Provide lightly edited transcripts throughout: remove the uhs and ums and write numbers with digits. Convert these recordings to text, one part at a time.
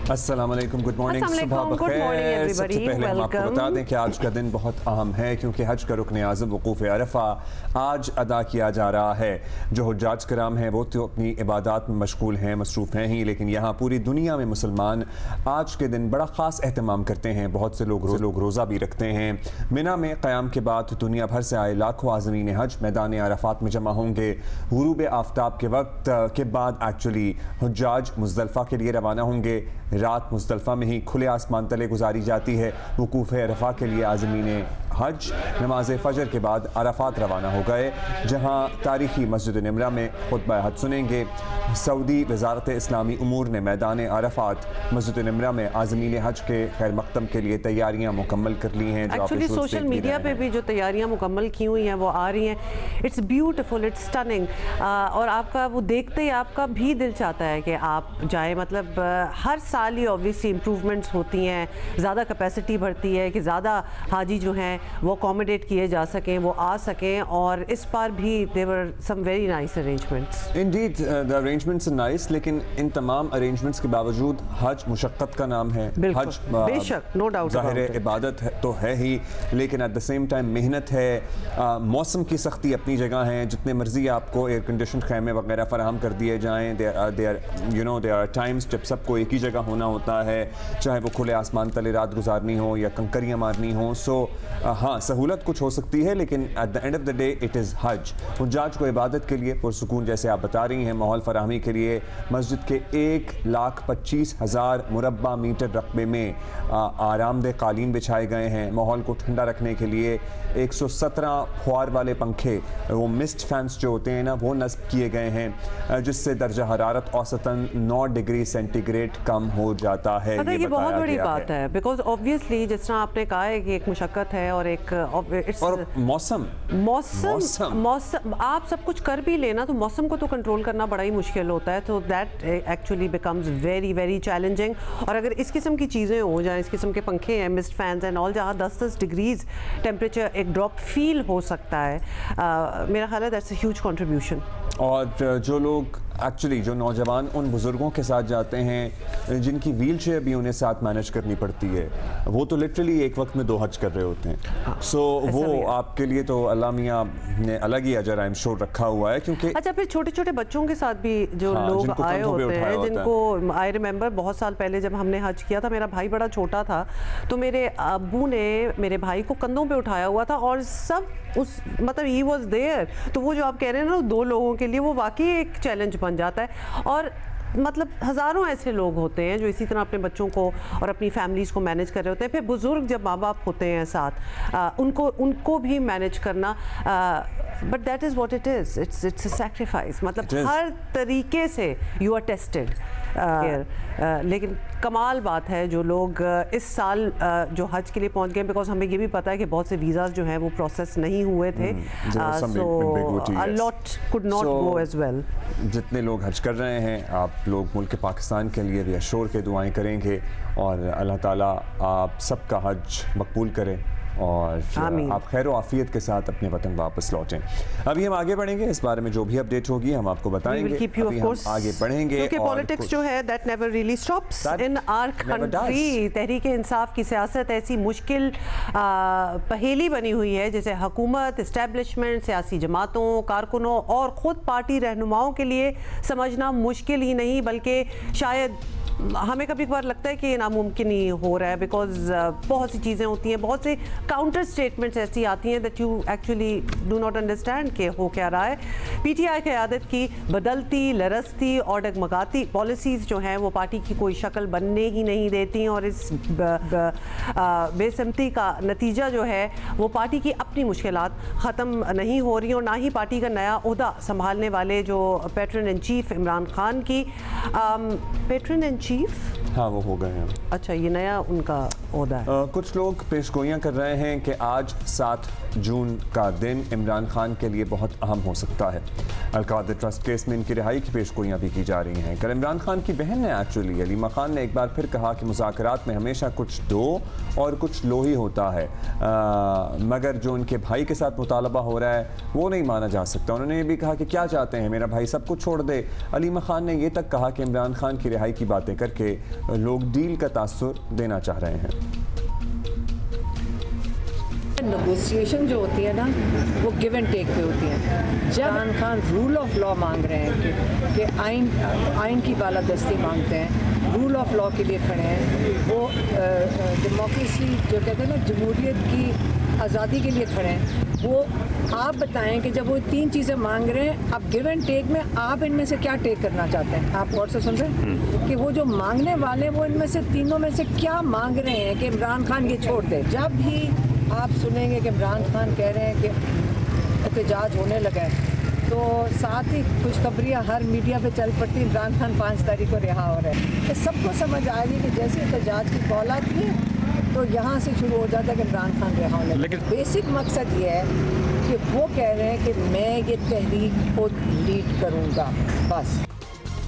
अस्सलाम वालेकुम, good morning, सुबह बखैर। सबसे पहले हम आपको बता दें कि आज का दिन बहुत अहम है क्योंकि हज का रुकन आज़म वकूफ़ अरफ़ा आज अदा किया जा रहा है। जो हुज्जाज कराम हैं वो तो अपनी इबादत में मशगूल हैं, मसरूफ़ हैं ही, लेकिन यहाँ पूरी दुनिया में मुसलमान आज के दिन बड़ा ख़ास एहतमाम करते हैं। बहुत से लोग रोज़ा भी रखते हैं। मिना में क़याम के बाद दुनिया भर से आए लाखों आज़मीन हज मैदान अरफ़ात में जमा होंगे। गुरूब आफ्ताब के वक्त के बाद एक्चुअली हुज्जाज मुज़दलिफ़ा के लिए रवाना होंगे। रात मुज़दलिफ़ा में ही खुले आसमान तले गुजारी जाती है। वकूफ़ अरफ़ा के लिए आज़मीन हज नमाज फ़जर के बाद अरफ़ात रवाना हो गए, जहाँ तारीख़ी मस्जिद निमरा में खुतबा हज सुनेंगे। सऊदी वज़ारत इस्लामी उमूर ने मैदान अरफ़ात मस्जिद निमरा में आज़मीन हज के खैर मकदम के लिए तैयारियाँ मुकम्मल कर ली हैं। एक्चुअली सोशल मीडिया पे भी जो तैयारियाँ मुकम्मल की हुई हैं वो आ रही हैं। इट्स ब्यूटीफुल, इट्स स्टनिंग, और आपका वो देखते ही आपका भी दिल चाहता है कि आप जाएँ। मतलब हर साल ही ऑब्वियसली इम्प्रूवमेंट्स होती हैं, ज़्यादा कैपेसिटी बढ़ती है कि ज़्यादा हाजी जो हैं वो अकोमोडेट किए जा सकें, वो आ सकें। और इस बार भी there were some very nice arrangements. Indeed the arrangements are nice, लेकिन इन तमाम अरेंजमेंट्स के बावजूद हज मुशक्क़त का नाम है। हज बेशक, नो डाउट, ज़ाहिर इबादत है तो है ही, लेकिन एट द सेम टाइम मेहनत है। मौसम की सख्ती अपनी जगह है। जितने मर्जी आपको एयर कंडीशन खैमे वगैरह फराहम कर दिए जाएँ, देयर आर टाइम्स जब सबको एक ही जगह होना होता है, चाहे वो खुले आसमान तले रात गुजारनी हो या कंकरियाँ मारनी हो। सो हाँ, सहूलत कुछ हो सकती है, लेकिन eight the end of the day it is हज। हुज्जाज को इबादत के लिए पुरसुकून, जैसे आप बता रही हैं, माहौल फराहमी के लिए मस्जिद के 1,25,000 मुरब्बा मीटर रकबे में आरामदेह कालीन बिछाए गए हैं। माहौल को ठंडा रखने के लिए 117 फुआर वाले पंखे, वो मिस्ट फैंस जो होते हैं ना, वो नस्ब किए गए हैं, जिससे दर्जा हरारत औसतन 9 डिग्री सेंटीग्रेड कम हो जाता है। ये बहुत बड़ी बात है, बिकॉज ऑब्वियसली जिस तरह आपने कहा है कि एक मुशक्कत है और एक और मौसम आप सब कुछ कर भी लेना तो मौसम को तो कंट्रोल करना बड़ा ही मुश्किल होता है। तो that actually becomes very very challenging. और अगर इस किस्म की चीज़ें हो जाएं, इस किस्म के पंखे हैं, मिस्ट फैंस एंड ऑल, जहाँ 10-10 डिग्रीज टेम्परेचर एक ड्रॉप फील हो सकता है, मेरा ख्याल है दैट्स अ ह्यूज कंट्रीब्यूशन। और जो लोग एक्चुअली जो नौजवान उन बुज़ुर्गों के साथ जाते हैं जिनकी व्हील चेयर भी उन्हें साथ मैनेज करनी पड़ती है, वो तो लिटरली एक वक्त में 2 हज कर रहे होते हैं। सो वो आपके लिए तो अल्लाह मियाँ ने अलग ही अजर आई एम श्योर रखा हुआ है। क्योंकि अच्छा, फिर छोटे छोटे बच्चों के साथ भी जो लोग आए होते हैं, जिनको आई रिमेंबर बहुत साल पहले जब हमने हज किया था, मेरा भाई बड़ा छोटा था, तो मेरे अब्बू ने मेरे भाई को कंधों पे उठाया हुआ था और सब उस मतलब ही वॉज देयर। तो वो जो आप कह रहे हैं ना, 2 लोगों के लिए वो वाकई एक चैलेंज बन जाता है। और मतलब हज़ारों ऐसे लोग होते हैं जो इसी तरह अपने बच्चों को और अपनी फैमिलीज़ को मैनेज कर रहे होते हैं। फिर बुज़ुर्ग जब माँ बाप होते हैं साथ, उनको भी मैनेज करना, but that is what it is, it's a sacrifice. मतलब हर तरीके से यू आर टेस्टेड। लेकिन कमाल बात है जो लोग इस साल जो हज के लिए पहुंच गए, बिकॉज हमें ये भी पता है कि बहुत से वीज़ाज जो हैं वो प्रोसेस नहीं हुए थे, so a lot could not go as well. जितने लोग हज कर रहे हैं, आप लोग मुल्क पाकिस्तान के लिए भी अशोर के दुआएं करेंगे और अल्लाह ताला आप सबका हज मकबूल करें और आप खैर आफियत के साथ अपने वतन वापस लौटें। अभी हम आगे बढ़ेंगे, इस बारे में जो भी अपडेट होगी हम आपको बताएंगे। अभी हम आगे बढ़ेंगे क्योंकि पॉलिटिक्स जो है that never really stops in our country. Tehreek Insaf की सियासत ऐसी मुश्किल पहेली बनी हुई है जैसे हुकूमत, इस्टेब्लिशमेंट, सियासी जमातों, कारकुनों और ख़ुद पार्टी रहनुमाओं के लिए समझना मुश्किल ही नहीं बल्कि शायद हमें कभी कभार लगता है कि ये नामुमकिन ही हो रहा है। बिकॉज बहुत सी चीज़ें होती हैं, बहुत से काउंटर स्टेटमेंट्स ऐसी आती हैं that you actually do not understand कि हो क्या रहा है। पीटीआई क़यादत की बदलती, लरसती और डगमगाती पॉलिसीज़ जो हैं वो पार्टी की कोई शक्ल बनने ही नहीं देती, और इस बेसमती का नतीजा जो है वो पार्टी की अपनी मुश्किलात ख़त्म नहीं हो रही और ना ही पार्टी का नया ओहदा संभालने वाले जो patron in chief Imran Khan की पैट्रन इन चीफ, हाँ वो हो गए हैं। अच्छा, ये नया उनका ओहदा है। कुछ लोग पेशगोइयाँ कर रहे हैं कि आज 7 जून का दिन इमरान खान के लिए बहुत अहम हो सकता है। अलकादर ट्रस्ट केस में इनकी रिहाई की पेशगोइयाँ भी की जा रही हैं। कल इमरान खान की बहन ने एक्चुअली अलीमा खान ने एक बार फिर कहा कि मुज़ाकरात में हमेशा कुछ दो और कुछ लो ही होता है, मगर जो उनके भाई के साथ मुतालबा हो रहा है वो नहीं माना जा सकता। उन्होंने ये भी कहा कि क्या चाहते हैं, मेरा भाई सब कुछ छोड़ दे। अलीमा खान ने ये तक कहा कि इमरान खान की रिहाई की बातें करके लोग डील का तासुर देना चाह रहे हैं। नेगोशिएशन जो होती है ना वो गिव एंड टेक पे होती है। जब Imran Khan rule of law मांग रहे हैं कि आइन की बालादस्ती मांगते हैं, रूल ऑफ लॉ के लिए खड़े हैं, वो डेमोक्रेसी जो कहते हैं ना जमहूरियत की आज़ादी के लिए खड़े हैं, वो आप बताएं कि जब वो तीन चीज़ें मांग रहे हैं, अब गिव एंड टेक में आप इनमें से क्या टेक करना चाहते हैं? आप गौर से सुन रहे हैं कि वो जो मांगने वाले वो इनमें से तीनों में से क्या मांग रहे हैं कि इमरान खान ये छोड़ दे। जब भी आप सुनेंगे कि इमरान खान कह रहे हैं कि एहतजाज होने लगा है, तो साथ ही खुशखबरियाँ हर मीडिया पे चल पड़ती, इमरान खान 5 तारीख को रिहा हो रहे हैं। तो सबको समझ आ रही है कि जैसे एहतजाज की कॉल आती है तो यहाँ से शुरू हो जाता है कि इमरान खान रिहा होने लगे। बेसिक मकसद ये है कि वो कह रहे हैं कि मैं ये तहरीक को लीड करूँगा, बस।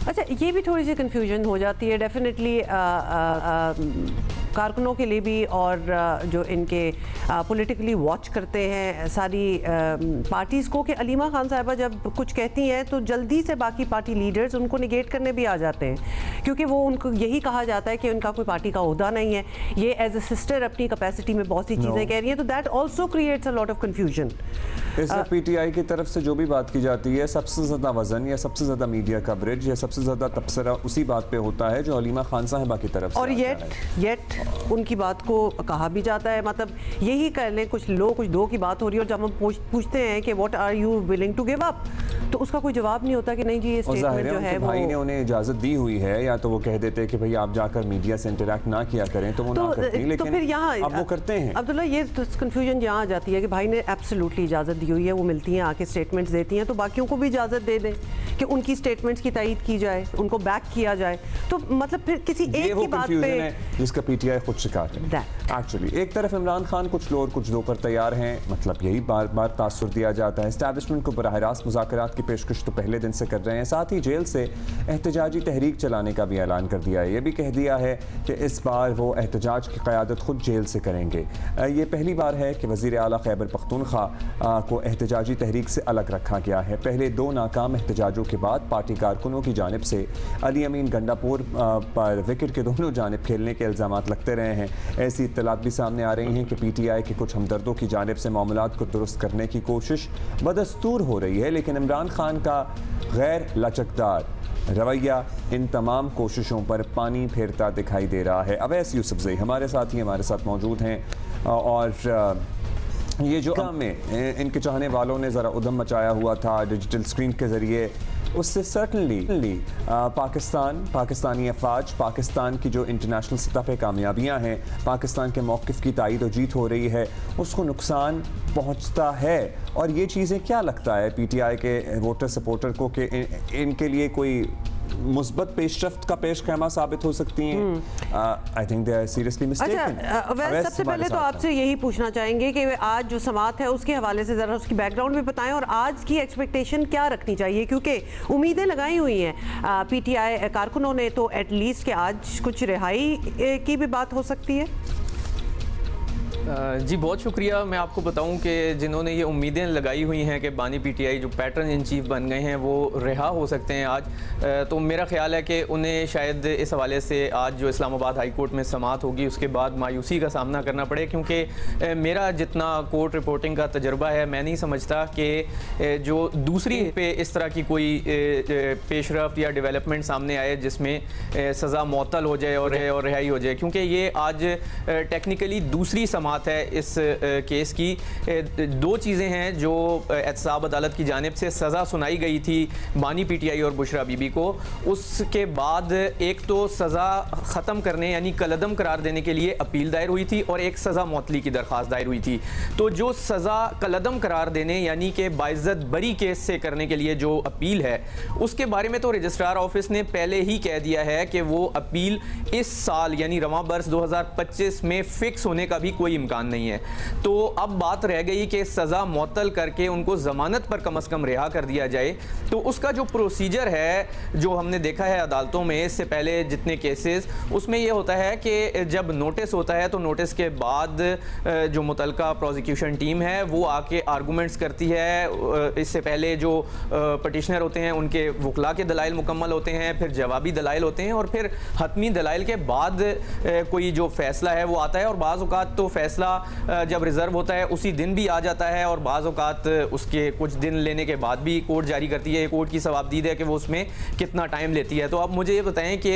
अच्छा, ये भी थोड़ी सी कंफ्यूजन हो जाती है डेफिनेटली कारकुनों के लिए भी, और जो इनके पॉलिटिकली वॉच करते हैं सारी पार्टीज़ को, कि अलीमा खान साहिबा जब कुछ कहती हैं तो जल्दी से बाकी पार्टी लीडर्स उनको निगेट करने भी आ जाते हैं, क्योंकि वो उनको यही कहा जाता है कि उनका कोई पार्टी का ओहदा नहीं है, ये एज ए सिस्टर अपनी कैपेसिटी में बहुत सी चीज़ें कह रही हैं, तो that also creates a lot of confusion. इसमें पीटीआई की तरफ से जो भी बात की जाती है, सबसे ज़्यादा वजन या सबसे ज़्यादा मीडिया कवरेज या सबसे ज़्यादा तबसरा उसी बात पे होता है जो अलीमा खान साहिबा की तरफ से, और येट उनकी बात को कहा भी जाता है। मतलब यही कर लें, कुछ लो कुछ दो की बात हो रही है, और जब हम पूछते हैं कि what are you willing to give up, तो उसका कोई जवाब नहीं होता कि नहीं जी ये स्टेटमेंट जो है वो भाई ने उन्हें इजाज़त दी हुई है, या तो वो कह देते कि भाई आप जाकर मीडिया से इंटरेक्ट ना किया करें, तो वो ना करती, लेकिन तो फिर यहाँ अब वो करते हैं। अब्दुल्ला, ये कंफ्यूजन यहाँ आ जाती है कि भाई ने एब्सोल्युटली इजाज़त दी हुई है, वो मिलती हैं आके स्टेटमेंट्स देती हैं, तो बाकियों को भी इजाज़त दे दें कि उनकी स्टेटमेंट्स की तायीद की जाए, उनको बैक किया जाए। तो मतलब फिर किसी एक की बात पे जिसका पीटीआई खुद शिकार है एक्चुअली। एक तरफ इमरान खान कुछ लो और कुछ दो पर तैयार हैं, मतलब यही बार बार तासुर दिया जाता है। एस्टैब्लिशमेंट को बराह रास्त मुज़ाकरात की पेशकश तो पहले दिन से कर रहे हैं, साथ ही जेल से एहतजाजी तहरीक चलाने का भी ऐलान कर दिया है। ये भी कह दिया है कि इस बार वो एहतजाज की क़यादत खुद जेल से करेंगे। ये पहली बार है कि वज़ीर आला खैबर पख्तूनख्वा को एहतजाजी तहरीक से अलग रखा गया है। पहले 2 नाकाम एहतजाजों के बाद पार्टी कारकुनों की जानिब से अली अमीन गंडापुर पर विकेट के दोनों जानिब खेलने के इल्ज़ामात लगते रहे हैं। ऐसी इत्तलात भी सामने आ रही हैं कि पीटीआई के कुछ हमदर्दों की जानिब से मामलात को दुरुस्त करने की कोशिश बदस्तूर हो रही है, लेकिन इमरान खान का गैर लचकदार रवैया इन तमाम कोशिशों पर पानी फेरता दिखाई दे रहा है। अवैस यूसुफजई हमारे साथ मौजूद हैं, और ये जो में इनके चाहने वालों ने ज़रा उधम मचाया हुआ था डिजिटल स्क्रीन के ज़रिए, उससे सर्टनली पाकिस्तानी अफवाज, पाकिस्तान की जो इंटरनेशनल सतह पे कामयाबियाँ हैं, पाकिस्तान के मौक़िफ़ की तायीद और जीत हो रही है, उसको नुकसान पहुँचता है। और ये चीज़ें क्या लगता है पीटीआई के वोटर सपोर्टर को कि इनके लिए कोई मुस्बत पेशरफ्त का पेश ख़ैमा साबित हो सकती हैं? I think they are seriously mistaken. अच्छा, सबसे पहले तो आपसे यही पूछना चाहेंगे कि आज जो समात है उसके हवाले से ज़रा उसकी बैकग्राउंड भी बताएं, और आज की एक्सपेक्टेशन क्या रखनी चाहिए, क्योंकि उम्मीदें लगाई हुई हैं पीटीआई कारकुनों ने, तो एटलीस्ट कि आज कुछ रिहाई की भी बात हो सकती है। जी बहुत शुक्रिया। मैं आपको बताऊं कि जिन्होंने ये उम्मीदें लगाई हुई हैं कि बानी पीटीआई जो पैटर्न इन चीफ बन गए हैं वो रिहा हो सकते हैं आज, तो मेरा ख्याल है कि उन्हें शायद इस हवाले से आज जो इस्लामाबाद हाई कोर्ट में समाअत होगी उसके बाद मायूसी का सामना करना पड़े, क्योंकि मेरा जितना कोर्ट रिपोर्टिंग का तजर्बा है, मैं नहीं समझता कि जो दूसरी पे इस तरह की कोई पेशरफ्त या डेवलपमेंट सामने आए जिसमें सज़ा मुअत्तल हो जाए और रिहाई हो जाए, क्योंकि ये आज टेक्निकली दूसरी समाअत है इस केस की। 2 चीज़ें हैं जो एहतसाब अदालत की जानिब से सज़ा सुनाई गई थी बानी पीटीआई और बुशरा बीबी को, उसके बाद एक तो सज़ा ख़त्म करने यानी कलअदम करार देने के लिए अपील दायर हुई थी, और एक सज़ा मुअत्तली की दरख्वास्त दायर हुई थी। तो जो सज़ा कलअदम करार देने यानी कि बाइज़्ज़त बरी केस से करने के लिए जो अपील है, उसके बारे में तो रजिस्ट्रार ऑफिस ने पहले ही कह दिया है कि वो अपील इस साल यानी रवां बरस 2025 में फ़िक्स होने का भी कोई इम्कान नहीं है। तो अब बात रह गई कि सज़ा मुअत्तल करके उनको ज़मानत पर कम से कम रिहा कर दिया जाए। तो उसका जो प्रोसीजर है, जो हमने देखा है अदालतों में इससे पहले जितने केसेस, उसमें ये होता है कि जब नोटिस होता है तो नोटिस के बाद जो मुतलका प्रोसिक्यूशन टीम है वो आके आर्गूमेंट्स करती है। इससे पहले जो पटिशनर होते हैं उनके वकला के दलाइल मुकम्मल होते हैं, फिर जवाबी दलाइल होते हैं, और फिर हतमी दलाइल के बाद कोई जो फैसला है वो आता है। और बाज़ औक़ात तो फैसला जब रिज़र्व होता है उसी दिन भी आ जाता है, और बाज़ औक़ात उसके कुछ दिन लेने के बाद भी कोर्ट जारी करती है। कोर्ट की सवाबदीद है कि वो उसमें कितना टाइम लेती है। तो अब मुझे ये बताएं कि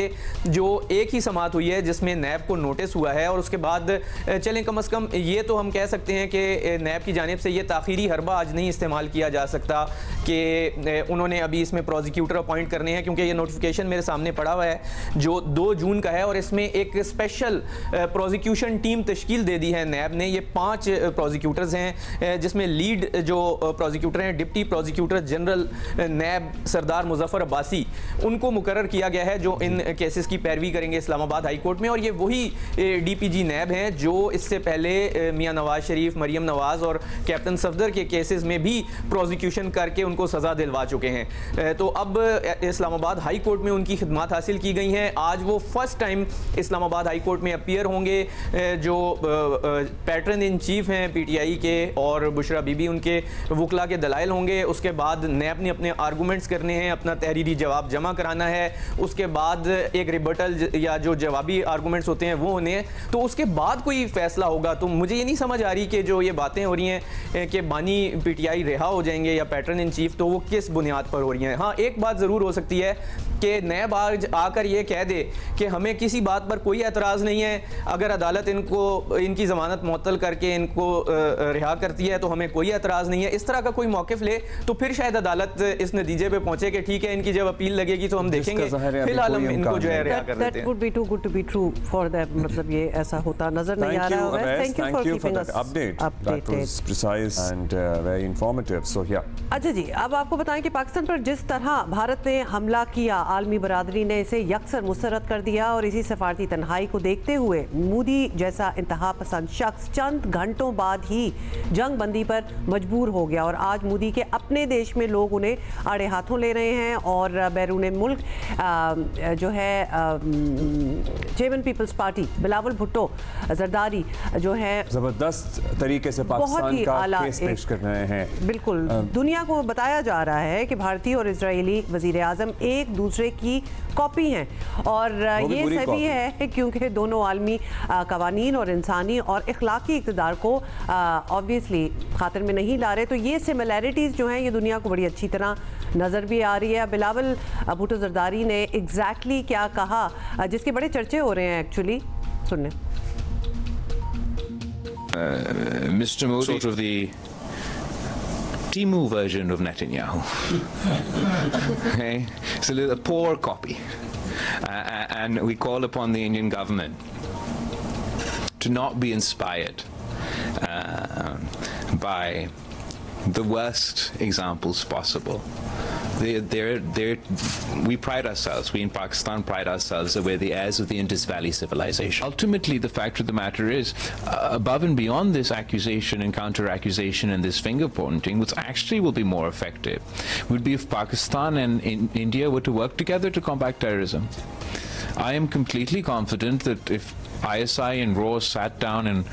जो एक ही समाअत हुई है जिसमें नैब को नोटिस हुआ है, और उसके बाद चलें कम से कम ये तो हम कह सकते हैं कि नैब की जानिब से ये ताख़ीरी हरबा आज नहीं इस्तेमाल किया जा सकता कि उन्होंने अभी इसमें प्रोसिक्यूटर अपॉइंट करने हैं, क्योंकि ये नोटिफिकेशन मेरे सामने पड़ा हुआ है जो 2 जून का है, और इसमें एक स्पेशल प्रोसिक्यूशन टीम तश्कील दे दी है नैब ने। ये 5 प्रोसिक्यूटर्स हैं, जिसमें लीड जो प्रोसिक्यूटर हैं डिप्टी प्रोसिक्यूटर जनरल नैब सरदार मुजफ्फर अब्बासी, उनको मुकर्रर किया गया है जो इन केसेस की पैरवी करेंगे इस्लामाबाद हाई कोर्ट में। और ये वही DPG नैब हैं जो इससे पहले मियां नवाज शरीफ, मरियम नवाज और कैप्टन सफदर के केसेस में भी प्रोसिक्यूशन करके उनको सज़ा दिलवा चुके हैं। तो अब इस्लामाबाद हाई कोर्ट में उनकी खिदमत हासिल की गई हैं। आज वो first time Islamabad high court में अपीयर होंगे। जो पैटर्न इन चीफ हैं PTI के और बुशरा बीबी उनके वकला के दलाइल होंगे। उसके बाद नैब ने अपने आर्गूमेंट्स करने हैं, अपना तहरीरी जवाब जमा कराना है, उसके बाद एक रिबटल या जो जवाबी आर्गूमेंट्स होते हैं वो होने हैं, तो उसके बाद कोई फैसला होगा। तो मुझे ये नहीं समझ आ रही कि जो ये बातें हो रही हैं कि बानी PTI रिहा हो जाएंगे या पैटर्न इन चीफ, तो वो किस बुनियाद पर हो रही हैं। हाँ, एक बात ज़रूर हो सकती है कि नैब आज आकर ये कह दे कि हमें किसी बात पर कोई एतराज़ नहीं है, अगर अदालत इनकी ज़मानत मुअत्तल करके इनको रिहा करती है तो हमें कोई एतराज़ नहीं है। इस तरह का कोई मौक़िफ़ ले तो फिर शायद अदालत इस नतीजे पे पहुंचे कि ठीक है, इनकी जब अपील लगेगी तो हम देखेंगे, फिलहाल हम इनको जो है रिहा कर देते हैं। That would be too good to be true for them, मतलब ये ऐसा होता नजर नहीं आ रहा है। Thank you for keeping us updated. That was precise and very informative. So yeah. अच्छा जी, अब आपको बताएं कि पाकिस्तान पर जिस तरह भारत ने हमला किया, आलमी बरादरी ने इसे यकसर मुस्तरद कर दिया, और इसी सफारती तन्हाई को देखते हुए मोदी जैसा इंतहा पसंद शख्स चंद घंटों बाद ही जंग बंदी पर मजबूर हो गया। और आज मोदी के अपने देश में लोग उन्हें आड़े हाथों ले रहे हैं, और बैरून मुल्क जो है चेयरमैन पीपल्स पार्टी बिलावल भुट्टो जरदारी जो है जबरदस्त तरीके से पाकिस्तान का केस पेश कर रहे हैं। बिल्कुल, दुनिया को बताया जा रहा है कि भारतीय और इजरायली वजीर आजम एक दूसरे की कॉपी हैं, और ये सभी है क्योंकि दोनों आलमी कवानीन और इंसानी और इखलाकी इक़्तिदार को ऑब्वियसली खातिर में नहीं ला रहे। तो ये सिमिलैरिटीज़ जो हैं ये दुनिया को बड़ी अच्छी तरह नज़र भी आ रही है। बिलावल भुट्टो जरदारी ने एग्जैक्टली क्या कहा, जिसके बड़े चर्चे हो रहे हैं एक्चुअली, सुनने। Mr. Modi, sort of the Timu version of Netanyahu. Okay? It's a poor copy. And we call upon the Indian government to not be inspired by the worst examples possible. We pride ourselves, we in Pakistan pride ourselves that we're the heirs of the Indus Valley civilization. Ultimately, the fact of the matter is, above and beyond this accusation and counter-accusation and this finger-pointing, what actually will be more effective would be if Pakistan and India were to work together to combat terrorism. I am completely confident that if ISI and RAW sat down and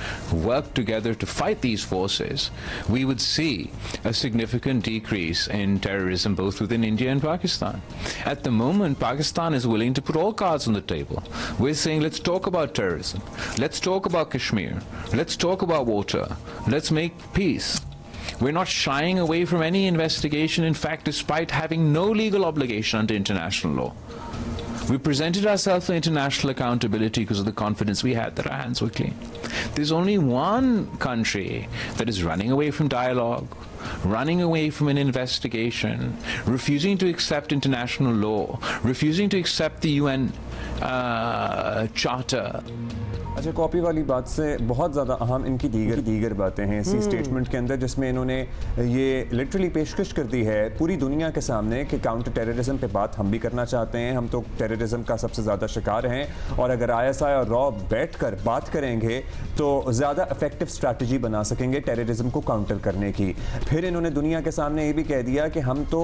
worked together to fight these forces, we would see a significant decrease in terrorism both within India and Pakistan. At the moment, Pakistan is willing to put all cards on the table. We're saying, let's talk about terrorism, let's talk about Kashmir, let's talk about water, let's make peace. We're not shying away from any investigation, in fact, despite having no legal obligation under international law. We presented ourselves for international accountability because of the confidence we had that our hands were clean. There's only one country that is running away from dialogue, running away from an investigation, refusing to accept international law, refusing to accept the UN Charter. अच्छा, copy वाली बात से बहुत ज़्यादा अहम इनकी दीगर बातें हैं इसी स्टेटमेंट के अंदर, जिसमें इन्होंने ये लिटरली पेशकश कर दी है पूरी दुनिया के सामने कि काउंटर टेररिज्म पे बात हम भी करना चाहते हैं, हम तो टेररिज्म का सबसे ज़्यादा शिकार हैं, और अगर ISI और रॉ बैठकर बात करेंगे तो ज़्यादा इफेक्टिव स्ट्रैटेजी बना सकेंगे टेररिज्म को काउंटर करने की। फिर इन्होंने दुनिया के सामने ये भी कह दिया कि हम तो,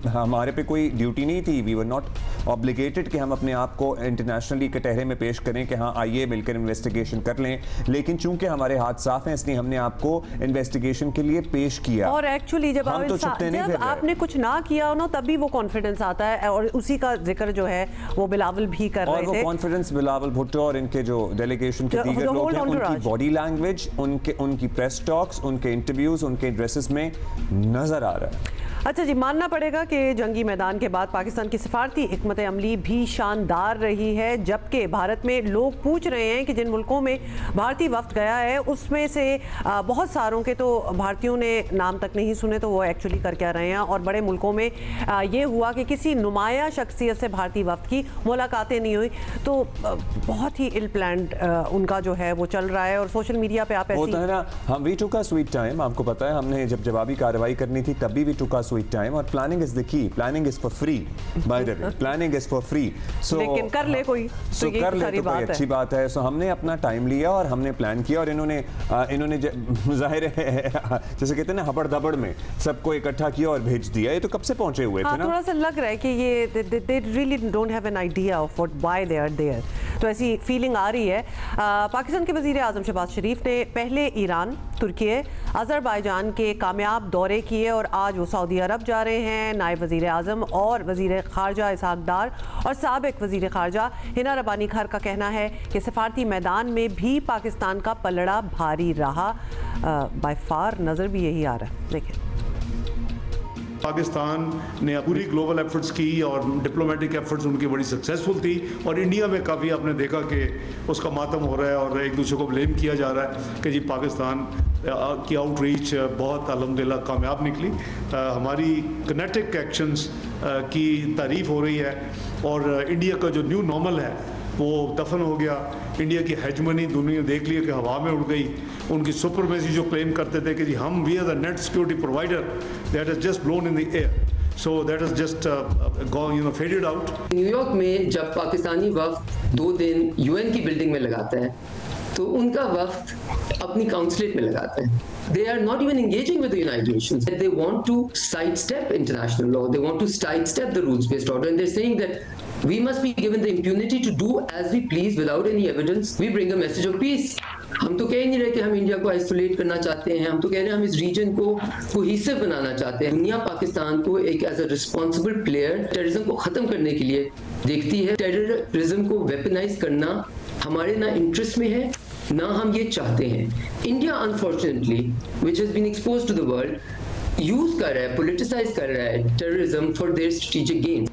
हमारे पे कोई ड्यूटी नहीं थी, वी वर नॉट ऑब्लिगेटेड कि हम अपने आप को इंटरनेशनली कटहरे में पेश करें कि हाँ आइए मिलकर इन्वेस्टिगेशन कर लें, लेकिन चूंकि हमारे हाथ साफ हैं इसलिए हमने आपको इन्वेस्टिगेशन के लिए पेश किया। और एक्चुअली जब आपने कुछ ना किया हो ना तभी वो कॉन्फिडेंस आता है, और उसी का जिक्र जो है वो बिलावल भी कर रहे थे। और वो कॉन्फिडेंस बिलावल भुट्टो और इनके जो डेलीगेशन के दीगर लोग हैं, उनकी बॉडी लैंग्वेज, उनकी प्रेस टॉक्स, उनके इंटरव्यूज, उनके एड्रेसेस में नजर आ रहा है। अच्छा जी, मानना पड़ेगा कि जंगी मैदान के बाद पाकिस्तान की सिफारती हिकमत अमली भी शानदार रही है, जबकि भारत में लोग पूछ रहे हैं कि जिन मुल्कों में भारतीय वफ्द गया है उसमें से बहुत सारों के तो भारतीयों ने नाम तक नहीं सुने, तो वो एक्चुअली कर क्या रहे हैं। और बड़े मुल्कों में ये हुआ कि किसी नुमाया शख्सियत से भारतीय वफ्द की मुलाकातें नहीं हुई, तो बहुत ही इल प्लान्ड उनका जो है वो चल रहा है। और सोशल मीडिया पे आप होता है ना, हम we took a sweet time, आपको पता है हमने जब जवाबी कार्रवाई करनी थी तभी we took a sweet time, और planning is the key, planning is for free, by the way planning is for free. So लेकिन कर ले कोई, सो कर ले तो कोई अच्छी बात है। सो हमने अपना टाइम लिया और हमने प्लान किया, और इन्होंने जाहिर है जैसे कहते हैं ना हबड़ दबड़ में सबको इकट्ठा किया और भेज दिया। ये तो कब से पहुंचे हुए थे ना, थोड़ा सा लग रहा है कि ये they really don't have an idea of why they are there, तो ऐसी फीलिंग आ रही है। पाकिस्तान के वजीर आजम शहबाज शरीफ ने पहले ईरान, तुर्की, अजरबैजान के कामयाब दौरे किए और आज वो सऊदी अरब जा रहे हैं। नायब वजीर आजम और वजीर खारजा इसहाक डार और साबिक वजीर खारजा हिना रब्बानी खार का कहना है कि सफारती मैदान में भी पाकिस्तान का पलड़ा भारी रहा। बाय फार नज़र भी यही आ रहा है। देखिए, पाकिस्तान ने पूरी ग्लोबल एफर्ट्स की और डिप्लोमेटिक एफर्ट्स उनकी बड़ी सक्सेसफुल थी, और इंडिया में काफ़ी आपने देखा कि उसका मातम हो रहा है और एक दूसरे को ब्लेम किया जा रहा है कि जी पाकिस्तान की आउटरीच बहुत अल्हम्दुलिल्लाह कामयाब निकली। हमारी किनेटिक एक्शंस की तारीफ हो रही है, और इंडिया का जो न्यू नॉर्मल है वो दफन हो गया। इंडिया की हेजमनी दुनिया देख लिया कि हवा में उड़ गई। उनकी सुपरमेसी जो क्लेम करते थे कि जी हम we are the net security provider, that is just blown in the air, so that is just gone faded out. New York में जब पाकिस्तानी वफ्द 2 दिन UN की बिल्डिंग में लगाता है तो उनका वफ्द अपनी काउंसलेट में लगाता है। They are not even engaging with the United Nations. They want to sidestep international law. They want to sidestep the rules-based order, and they're saying that we must be given the impunity to do as we please without any evidence. We bring a message of peace. हम तो कह ही नहीं रहे कि हम India को isolate करना चाहते हैं, हम तो कह रहे हैं हम इस रीजन को कोहेसिव बनाना चाहते हैं। दुनिया पाकिस्तान को एक as a responsible player terrorism को खत्म करने के लिए देखती है। टेररिज्म को वेपनाइज करना हमारे ना इंटरेस्ट में है ना हम ये चाहते हैं। India unfortunately which has been exposed to the world use कर रहा है, पोलिटिसाइज कर रहा है terrorism for their strategic gain.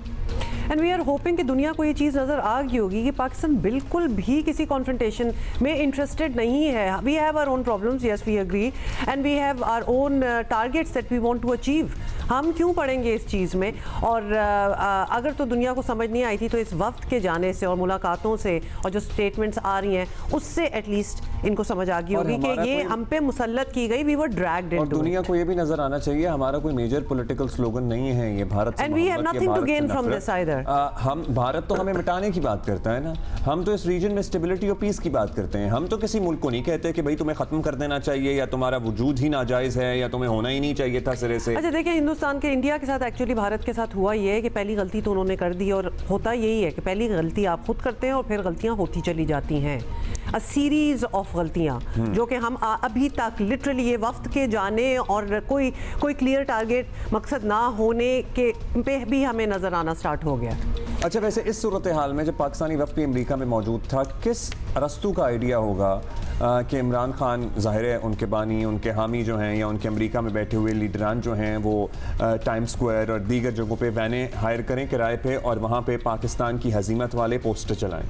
And we are hoping कि दुनिया को ये चीज़ नज़र आ गई होगी कि पाकिस्तान बिल्कुल भी किसी कॉन्फ्रंटेशन में इंटरेस्टेड नहीं है। We have our own problems, yes we agree, and we have our own targets that we want to achieve. हम क्यों पड़ेंगे इस चीज़ में? और अगर तो दुनिया को समझ नहीं आई थी तो इस वक्त के जाने से और मुलाकातों से और जो स्टेटमेंट्स आ रही हैं उससे एटलीस्ट इनको समझ आ गई होगी कि ये हम पे मुसल्लत की गई, वी वर ड्रैग्ड इनटू। और दुनिया को ये भी नजर आना चाहिए हमारा कोई मेजर पॉलिटिकल स्लोगन नहीं है ये भारत से, and we have nothing to gain from this either. हम भारत तो हमें मिटाने की बात करता है ना, हम तो इस रीजन में स्टेबिलिटी और पीस की बात करते हैं। हम तो किसी मुल्क को नहीं कहते कि भाई तुम्हें खत्म कर देना चाहिए या तुम्हारा वजूद ही नाजायज है या तुम्हें होना ही नहीं चाहिए था सिरे से। अच्छा देखिए, हिंदुस्तान के इंडिया के साथ एक्चुअली भारत के साथ हुआ ये है कि पहली गलती तो उन्होंने कर दी, और होता यही है कि पहली गलती आप खुद करते हैं और फिर गलतियां होती चली जाती हैं। अ सीरीज ऑफ गलतियां जो कि हम अभी तक लिटरली ये वक्त के जाने और कोई क्लियर टारगेट मकसद ना होने के पे भी हमें नजर आना स्टार्ट हो गया। अच्छा, वैसे इस सूरत हाल में जब पाकिस्तानी वफ्द भी अमेरिका में मौजूद था, किस अरस्तू का आइडिया होगा कि इमरान खान ज़ाहिर है उनके बानी, उनके हामी जो हैं या उनके अमेरिका में बैठे हुए लीडरान जो हैं वो टाइम स्क्वायर और दीगर जगहों पे वैनें हायर करें किराए पे और वहाँ पे पाकिस्तान की हजीमत वाले पोस्टर चलाएं।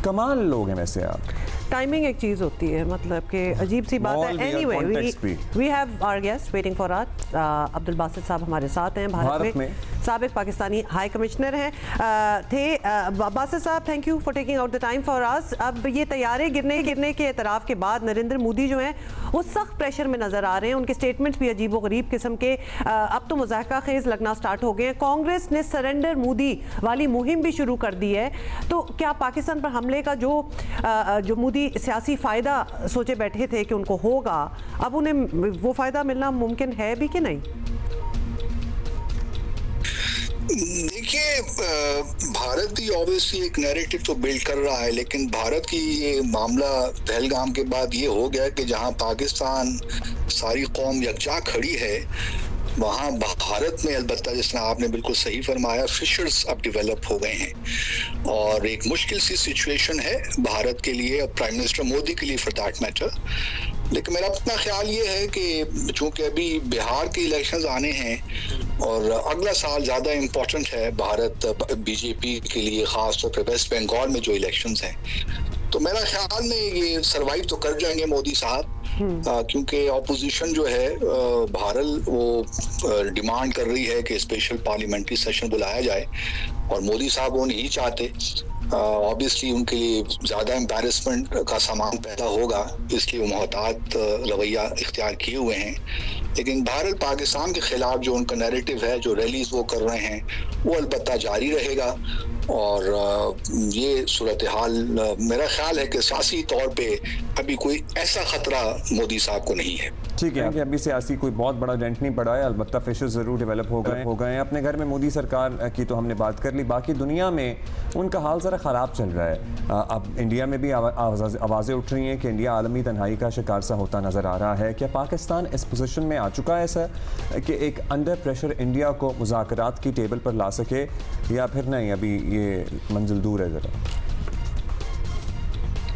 कमाल लोग हैं वैसे आप। टाइमिंग एक चीज़ होती है, मतलब कि अजीब सी बात है। Anyway we have our guest waiting for us. Abdul Basit साहब हमारे साथ हैं भारत में साबिक पाकिस्तानी हाई कमिश्नर हैं थे। बासित साहब, thank you for taking out the time for us. अब ये तैयारे गिरने के एतराफ़ के बाद नरेंद्र मोदी जो हैं वो सख्त प्रेशर में नज़र आ रहे हैं। उनके स्टेटमेंट्स भी अजीब व गरीब किस्म के अब तो मुज़ाहका खेज़ लगना स्टार्ट हो गए हैं। कांग्रेस ने सरेंडर मोदी वाली मुहिम भी शुरू कर दी है। तो क्या पाकिस्तान पर हमले का जो मोदी सियासी फ़ायदा सोचे बैठे थे कि उनको होगा, अब उन्हें वो फ़ायदा मिलना मुमकिन है भी कि नहीं? देखिए, भारत भी ऑब्वियसली एक नैरेटिव तो बिल्ड कर रहा है, लेकिन भारत की ये मामला पहलगाम के बाद ये हो गया कि जहां पाकिस्तान सारी कौम यकजा खड़ी है, वहाँ भारत में अलबत्ता जिस तरह आपने बिल्कुल सही फरमाया, फिशर्स अब डेवलप हो गए हैं और एक मुश्किल सी सिचुएशन है भारत के लिए, प्राइम मिनिस्टर मोदी के लिए फॉर दैट मैटर। लेकिन मेरा अपना ख्याल ये है कि चूंकि अभी बिहार के इलेक्शंस आने हैं और अगला साल ज़्यादा इम्पोर्टेंट है भारत बीजेपी के लिए, ख़ास तौर पर वेस्ट बंगाल में जो इलेक्शंस हैं, तो मेरा ख्याल में ये सर्वाइव तो कर जाएंगे मोदी साहब, क्योंकि ऑपोजिशन जो है भारत वो डिमांड कर रही है कि स्पेशल पार्लियामेंट्री सेशन बुलाया जाए और मोदी साहब वो नहीं चाहते। ऑब्वियसली उनके लिए ज़्यादा एम्बैरेसमेंट का सामान पैदा होगा, इसलिए वो मोहतात रवैया इख्तियार किए हुए हैं। लेकिन भारत पाकिस्तान के खिलाफ जो उनका नैरेटिव है, जो रैलीज वो कर रहे हैं, वो अलबत्ता जारी रहेगा और ये सूरत हाल मेरा ख्याल है कि सियासी तौर पे अभी कोई ऐसा खतरा मोदी साहब को नहीं है। ठीक है कि अभी सियासी कोई बहुत बड़ा डेंट नहीं पड़ा है, अलबत्ता फिशर्स ज़रूर डेवलप हो गए हैं। अपने घर में मोदी सरकार की तो हमने बात कर ली, बाकी दुनिया में उनका हाल ज़रा ख़राब चल रहा है। अब इंडिया में भी आवाज़ें उठ रही हैं कि इंडिया आलमी तन्हाई का शिकार सा होता नज़र आ रहा है। क्या पाकिस्तान इस पोजीशन में आ चुका है सर कि एक अंडर प्रेशर इंडिया को मुज़ाकरात की टेबल पर ला सके, या फिर नहीं अभी ये मंजिल दूर है ज़रा?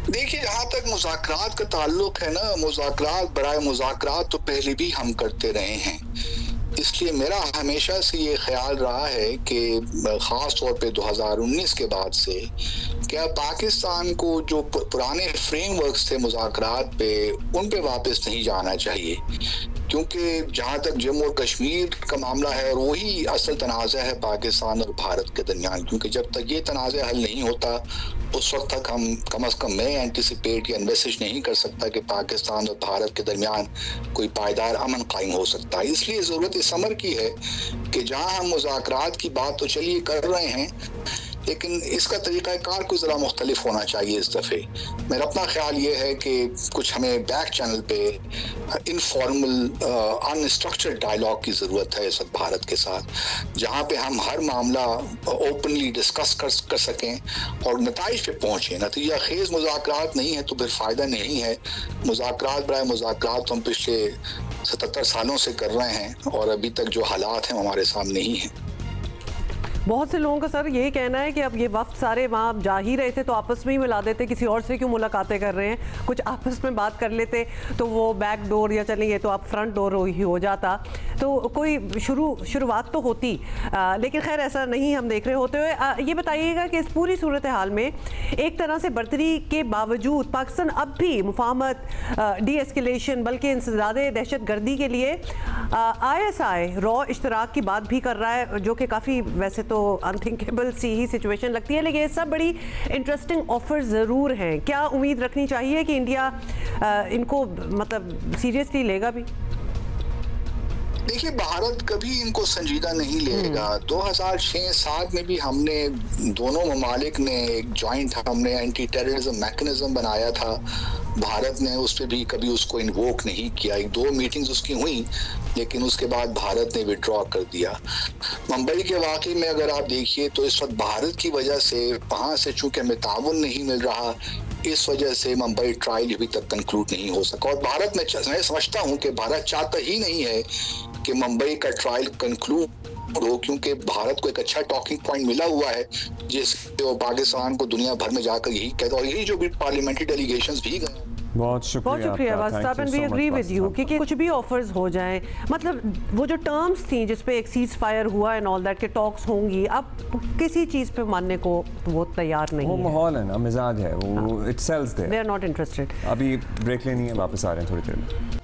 देखिए, जहाँ तक मुज़ाकरात का ताल्लुक है ना, मुज़ाकरात बराए मुज़ाकरात तो पहले भी हम करते रहे हैं, इसलिए मेरा हमेशा से ये ख्याल रहा है कि ख़ास तौर पे 2019 के बाद से क्या पाकिस्तान को जो पुराने फ्रेमवर्क्स थे मुज़ाकरात पे, उन पे वापस नहीं जाना चाहिए, क्योंकि जहाँ तक जम्मू और कश्मीर का मामला है और वही असल तनाज़ा है पाकिस्तान और भारत के दरमियान, क्योंकि जब तक ये तनाज़ा हल नहीं होता उस वक्त तक हम कम अज़ कम मैं एंटिसिपेट या एनविसेज नहीं कर सकता कि पाकिस्तान और भारत के दरमियान कोई पायदार अमन कायम हो सकता है। इसलिए ज़रूरत इस अमर की है कि जहाँ हम मुज़ाकरात की बात तो चलिए कर रहे हैं, लेकिन इसका तरीक़ाकार को ज़रा मुख्तलिफ होना चाहिए इस दफ़े। मेरा अपना ख्याल ये है कि कुछ हमें बैक चैनल पे इनफॉर्मल अनस्ट्रक्चर्ड डायलॉग की ज़रूरत है इस वक्त भारत के साथ, जहाँ पे हम हर मामला ओपनली डिस्कस कर सकें और नताइज पे पहुँचें। नतीजा खेज़ मुज़ाकरात नहीं है तो फिर फ़ायदा नहीं है। मुज़ाकरात बराए मुज़ाकरात तो हम पिछले 77 सालों से कर रहे हैं और अभी तक जो हालात हैं हमारे सामने ही हैं। बहुत से लोगों का सर यही कहना है कि अब ये वक्त सारे वहाँ जा ही रहे थे तो आपस में ही मिला देते, किसी और से क्यों मुलाकातें कर रहे हैं, कुछ आपस में बात कर लेते तो वो बैक डोर या चलेंगे तो आप फ्रंट डोर ही हो जाता, तो कोई शुरुआत तो होती, लेकिन खैर ऐसा नहीं हम देख रहे होते हुए। ये बताइएगा कि इस पूरी सूरत हाल में एक तरह से बर्तरी के बावजूद पाकिस्तान अब भी मुफाहमत, डी एस्केलेशन, बल्कि इंसदाद दहशत गर्दी के लिए ISI रॉ इश्तराक की बात भी कर रहा है, जो कि काफ़ी वैसे तो अनथिंकेबल सी ही सिचुएशन लगती है, लेकिन ये सब बड़ी इंटरेस्टिंग ऑफर ज़रूर हैं। क्या उम्मीद रखनी चाहिए कि इंडिया इनको मतलब सीरियसली लेगा भी? देखिए, भारत कभी इनको संजीदा नहीं लेगा। 2006-07 में भी हमने दोनों ममालिक ने एक जॉइंट हमने एंटी टेररिज्म मैकेनिज्म बनाया था, भारत ने उस पर भी कभी उसको इन्वोक नहीं किया। 1-2 मीटिंग्स उसकी हुई, लेकिन उसके बाद भारत ने विड्रॉ कर दिया। मुंबई के वाक़े में अगर आप देखिए तो इस वक्त भारत की वजह से वहाँ से चूँकि हमें ताउन नहीं मिल रहा, इस वजह से मुंबई ट्रायल अभी तक कंक्लूड नहीं हो सका। और भारत में मैं समझता हूँ कि भारत चाहता ही नहीं है कि मुंबई का ट्रायल कंक्लूड हो, क्योंकि भारत को एक अच्छा टॉकिंग पॉइंट मिला हुआ है जिससे वो पाकिस्तान को दुनिया भर में जाकर यही कहता है, और यही जो भी पार्लियामेंट्री डेलीगेशंस भी गए। बहुत शुक्रिया वास्ताब, and we agree with you कि कुछ भी ऑफर्स हो जाए, मतलब वो जो टर्म्स थी जिस पे एक सीज फायर हुआ एंड ऑल दैट के टॉक्स होंगी, अब किसी चीज पे मानने को वो तैयार नहीं है। वो माहौल है ना, मिजाज है वो, it sells there, they are not interested. अभी ब्रेक लेनी है, वापस आ रहे हैं थोड़ी देर में।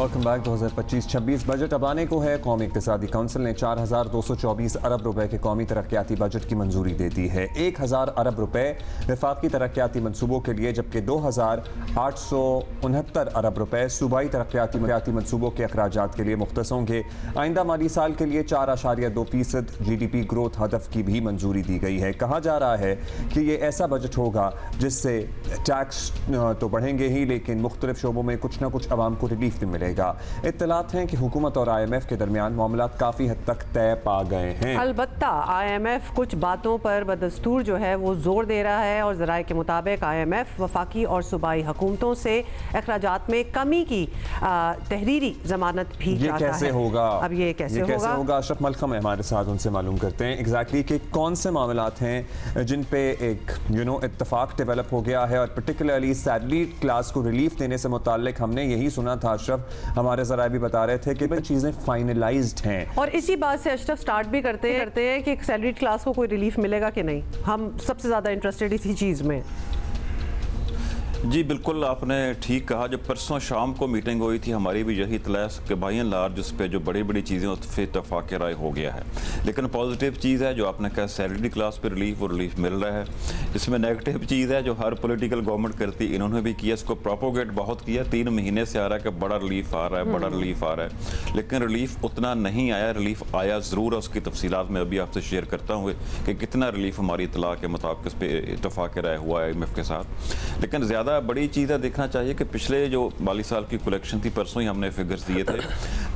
Welcome back. 2025-26 बजट अब आने को है। कौमी इक़्तिसादी काउंसिल ने 4,224 अरब रुपए के कौमी तरक्याती बजट की मंजूरी दे दी है। 1,000 अरब रुपए वफाकी तरक्याती मनसूबों के लिए, जबकि 2,869 अरब रुपए सूबाई तरक्याती मनसूबों के अखराजात के लिए मुख्तस होंगे। आइंदा माली साल के लिए 4.2% GDP ग्रोथ हदफ की भी मंजूरी दी गई है। कहा जा रहा है कि ये ऐसा बजट होगा जिससे टैक्स तो बढ़ेंगे ही, लेकिन मुख्तलिफ शोबों में कुछ ना कुछ आवाम को रिलीफ भी मिलेगा। इत्तलात हैं कि हुकूमत और IMF के दरमियान मामला काफी हद तक तय पा गए हैं। अलबत्ता IMF कुछ बातों पर बदस्तूर जो है वो जोर दे रहा है और ज़राए के मुताबिक IMF वफाकी और सूबाई हुकूमतों से अखराजात में कमी की तहरीरी जमानत भी चाहता है। कैसे होगा? अब ये कैसे होगा? अशरफ मलखम है हमारे साथ, उनसे मालूम करते हैं एग्जैक्टली कि कौन से मामलात हैं जिन पे एक इत्तफाक डेवलप हो गया है, और पर्टिकुलरली सैलरीड क्लास को रिलीफ देने से मुताल्लिक हमने यही सुना था। अशरफ, हमारे ज़राए भी बता रहे थे कि चीज़ें फाइनलाइज्ड हैं, और इसी बात से अशरफ स्टार्ट भी करते हैं कि सैलरीड क्लास को कोई रिलीफ मिलेगा कि नहीं। हम सबसे ज़्यादा इंटरेस्टेड इसी चीज़ में। जी बिल्कुल, आपने ठीक कहा। जब परसों शाम को मीटिंग हुई थी, हमारी भी यही इतला कि बाई एंड लार्ज उस पर जो बड़ी बड़ी चीज़ें उस पर इत्तफाक़ राय हो गया है। लेकिन पॉजिटिव चीज़ है जो आपने कहा सैलरी क्लास पर रिलीफ मिल रहा है। इसमें नेगेटिव चीज़ है जो हर पॉलिटिकल गवर्नमेंट करती, इन्होंने भी किया, इसको प्रोपोगेट बहुत किया। 3 महीने से आ रहा है कि बड़ा रिलीफ आ रहा है, बड़ा रिलीफ आ रहा है, लेकिन रिलीफ उतना नहीं आया। रिलीफ आया ज़रूर है, उसकी तफसीलात में अभी आपसे शेयर करता हूँ कि कितना रिलीफ हमारी इतला के मुताबिक इस पर इत्तफाक़ राय हुआ है IMF के साथ। लेकिन ज़्यादा बड़ी चीज़ है देखना चाहिए कि पिछले जो माली साल की कलेक्शन थी, परसों ही हमने फिगर्स दिए थे,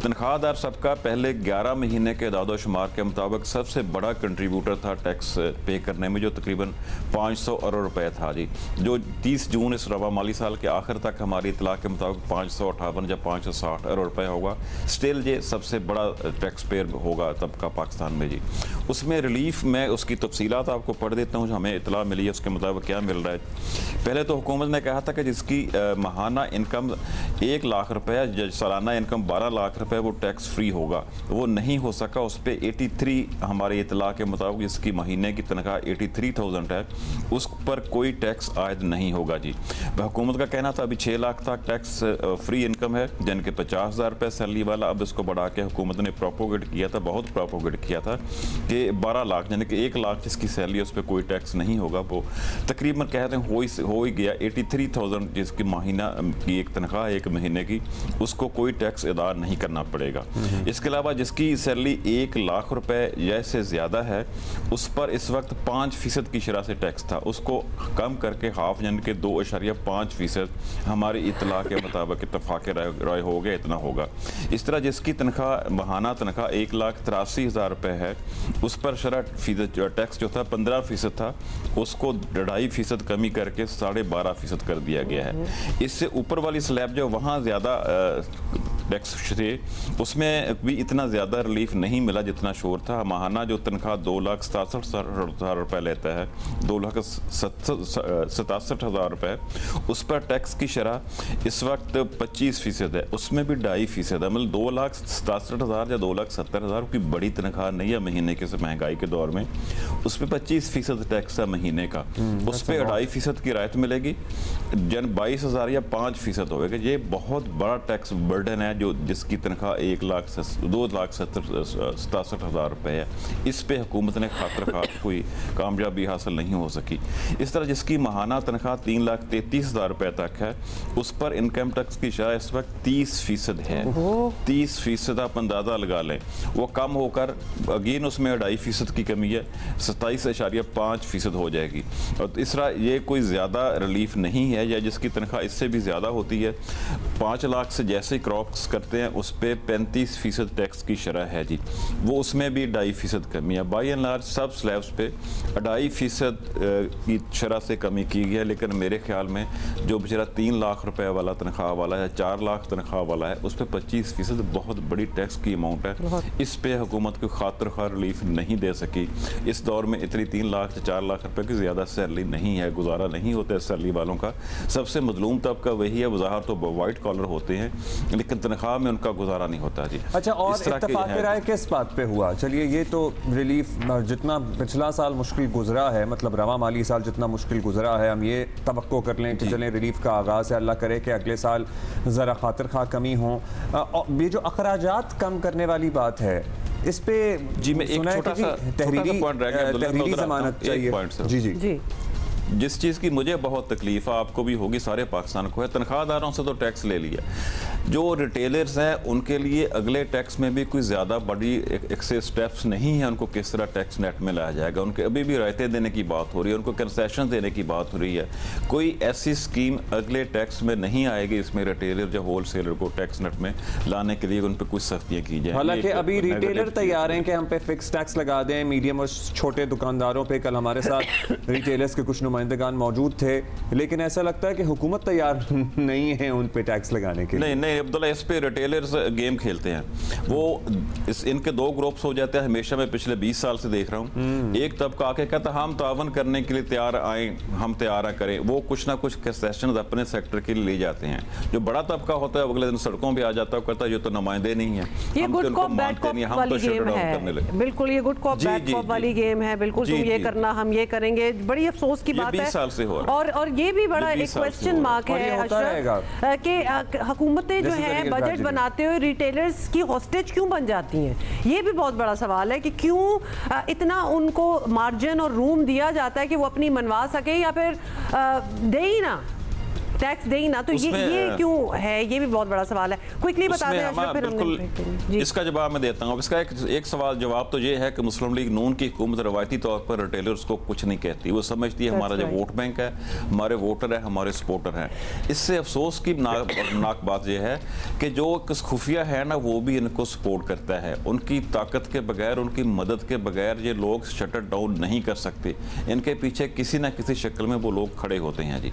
तनख्वाहदार सबका पहले 11 महीने के दादो शुमार के मुताबिक सबसे बड़ा कंट्रीब्यूटर था टैक्स पे करने में, जो तकरीबन 500 अरब रुपए था जी, जो 30 जून इस रवा माली साल के आखिर तक हमारी इतला के मुताबिक 558 या 560 अरब रुपए होगा। स्टिल ये सबसे बड़ा टैक्स पेयर होगा तबका पाकिस्तान में जी। उसमें रिलीफ में उसकी तफसीलात आपको पढ़ देता हूँ, हमें इतला मिली है उसके मुताबिक क्या मिल रहा है। पहले तो हुकूमत ने कहा था कि जिसकी माहाना इनकम 1 लाख रुपए, सालाना इनकम 12 लाख रुपए, वो टैक्स फ्री होगा। वो नहीं हो सका। उस पर 83 हमारे इतला के मुताबिक जिसकी महीने की तनख्वाह 83,000 है, उस पर कोई टैक्स आयद नहीं होगा जी। हुकूमत का कहना था अभी 6 लाख तक टैक्स फ्री इनकम है, जिनके 50,000 रुपये सैलरी वाला। अब इसको बढ़ा के हुकूमत ने प्रोपोगेट किया था, बहुत प्रोपोगेट किया था कि 12 लाख यानी कि 1 लाख जिसकी सैलरी है उस पर कोई टैक्स नहीं होगा। वो तकरीबन कहते हैं हो ही गया। 83,000 जिसकी महीना की एक तनख्वाह 1 महीने की, उसको कोई टैक्स अदा नहीं करना पड़ेगा। इसके अलावा जिसकी सैलरी 1 लाख रुपए जैसे ज़्यादा है, उस पर इस वक्त 5% की शरह से टैक्स था, उसको कम करके हाफ यानी कि 2.5% हमारी इतला के मुताबिक इत्तफाक़ राय हो गया, इतना होगा। इस तरह जिसकी तनख्वाह माहाना तनख्वाह 1,83,000 रुपये है, उस पर शरह टैक्स जो था 15% था, उसको 2.5% कमी करके 12.5% कर दिया गया है। इससे ऊपर वाली स्लैब जो वहाँ ज़्यादा टैक्स थे, उसमें भी इतना ज़्यादा रिलीफ नहीं मिला जितना शोर था। माहाना जो तनख्वाह 2,67,000 रुपये लेता है, 2,67,000 रुपये, उस पर टैक्स की शरह इस वक्त 25% है, उसमें भी 2.5% है। मतलब 2,67,000 या 2,70,000 की बड़ी तनख्वाह नहीं है महीने के महंगाई के दौर में, उस पर 25% टैक्स है महीने का, उस पर 2.5% की राहत मिलेगी, जन 22,000 या 5% होगा। ये बहुत बड़ा टैक्स बर्डन है जो जिसकी तनख्वाह 2,67,000 रुपये है। इस पे हुकूमत ने खातिर कोई कामयाबी हासिल नहीं हो सकी। इस तरह जिसकी माहाना तनख्वाह 3,33,000 रुपये तक है, उस पर इनकम टैक्स की शरह इस वक्त 30% है। 30% आप अंदाज़ा लगा लें, वो कम होकर अगेन उसमें 2.5% की कमी है, 27.5% हो जाएगी। और इस तरह ये कोई ज़्यादा रिलीफ नहीं है, या जिसकी तनख्वाह इससे भी ज़्यादा होती है, 5 लाख से जैसे क्रॉप्स करते हैं उस पर 35% टैक्स की शरह है जी, वो उसमें भी 2.5% कमी है। बाई एंड लार्ज सब स्लैब्स पे 2.5% की शरह से कमी की गई है। लेकिन मेरे ख्याल में जो बेचारा 3 लाख रुपए वाला तनख्वाह वाला है, 4 लाख तनख्वाह वाला है, उस पर 25% बहुत बड़ी टैक्स की अमाउंट है। इस पे हुकूमत को खातिर खा रिलीफ नहीं दे सकी। इस दौर में इतनी 3 लाख से 4 लाख रुपए की ज़्यादा सैलरी नहीं है, गुजारा नहीं होता है सैलरी वालों का। सबसे मजलूम तबका वही है, वज़ाहत तो वाइट कॉलर होते हैं, लेकिन तनख्वाह में उनका गुजारा नहीं होता जी। अच्छा, और इत्तेफाक राय किस बात पे हुआ? चलिए, ये तो रिलीफ जितना पिछला साल मुश्किल गुजरा है, मतलब रवा माली साल जितना मुश्किल गुजरा है, हम ये तवक्को कर लें कि चलें रिलीफ का आगाज़ है, अल्लाह करे कि अगले साल ज़रा खातिर खा कमी हो। ये जो अखराजात कम करने वाली बात है, इस पे जी मैं एक छोटा सा तहरीरी ज़मानत चाहिए। जी जी जी। जिस चीज़ की मुझे बहुत तकलीफ है, आपको भी होगी, सारे पाकिस्तान को है, तनख्वाहदारों से तो टैक्स ले लिया, जो रिटेलर्स हैं उनके लिए अगले टैक्स में भी कोई ज़्यादा बड़ी एक्सेस स्टेप्स नहीं है उनको किस तरह टैक्स नेट में लाया जाएगा। उनके अभी भी रायते देने की बात हो रही है, उनको कंसेशन देने की बात हो रही है। कोई ऐसी स्कीम अगले टैक्स में नहीं आएगी इसमें रिटेलर या होल सेलर को टैक्स नेट में लाने के लिए उन पर कुछ सख्तियाँ की जाए। हालांकि अभी रिटेलर तैयार हैं कि हम पे फिक्स टैक्स लगा दें मीडियम और छोटे दुकानदारों पर। कल हमारे साथ रिटेलर्स के कुछ नुमाइंदगान मौजूद थे, लेकिन ऐसा लगता है कि हुकूमत तैयार नहीं है उन पे टैक्स लगाने के लिए। नहीं अब्दुल्ला, इस पे रिटेलर्स गेम खेलते हैं। वो इनके दो ग्रुप्स हो जाते हैं हमेशा, मैं पिछले 20 साल से देख रहा हूँ। एक तबका आके कहता हम तावन करने के लिए तैयार आए, हम तैयार करें, वो कुछ ना कुछ कंसेशन अपने सेक्टर के लिए ले जाते हैं। जो बड़ा तबका होता है अगले दिन सड़कों पे आ जाता है, कहता है ये तो नुमाइंदे नहीं है, ये गुड कॉप बैड कॉप वाली गेम है। बिल्कुल ये गुड कॉप बैड कॉप वाली गेम है। बिल्कुल तुम ये करना, हम ये करेंगे। बड़ी अफसोस की बात है और ये भी बड़ा एक क्वेश्चन मार्क है कि हुकूमतें जो है बजट बनाते हुए रिटेलर्स की हॉस्टेज क्यों बन जाती हैं। ये भी बहुत बड़ा सवाल है कि क्यों इतना उनको मार्जिन और रूम दिया जाता है कि वो अपनी मनवा सके या फिर दे ही ना, टैक्स दे ही ना। तो ये क्यों है, ये भी बहुत बड़ा सवाल है। क्विकली बता दें। इसका जवाब मैं देता हूँ। इसका एक सवाल जवाब तो ये है कि मुस्लिम लीग नून की हुकूमत रवायती तौर पर रिटेलर्स को कुछ नहीं कहती। वो समझती है हमारा जो वोट बैंक है, हमारे वोटर है, हमारे सपोर्टर हैं। इससे अफसोस की नाक बात यह है कि जो खुफिया है ना, वो भी इनको सपोर्ट करता है। उनकी ताकत के बगैर, उनकी मदद के बगैर ये लोग शटर डाउन नहीं कर सकते। इनके पीछे किसी न किसी शक्ल में वो लोग खड़े होते हैं जी।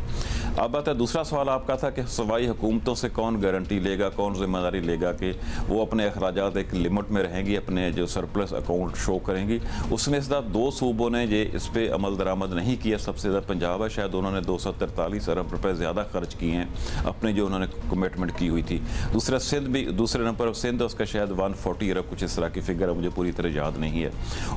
अब बात है, दूसरा सवाल आपका था कि सवाई हुकूमतों से कौन गारंटी लेगा, कौन जिम्मेदारी लेगा कि वो अपने अखराजात एक लिमिट में रहेंगी, अपने जो सरप्लस अकाउंट शो करेंगी। उसमें इस तरह दो सूबों ने ये इस पर अमल दरामद नहीं किया। सबसे ज़्यादा पंजाब है, शायद उन्होंने 243 अरब रुपए ज़्यादा खर्च किए हैं अपने जो उन्होंने कमिटमेंट की हुई थी। दूसरा सिंध भी, दूसरे नंबर पर सिंध, उसका शायद 140 अरब कुछ इस तरह की फिगर है, मुझे पूरी तरह याद नहीं है।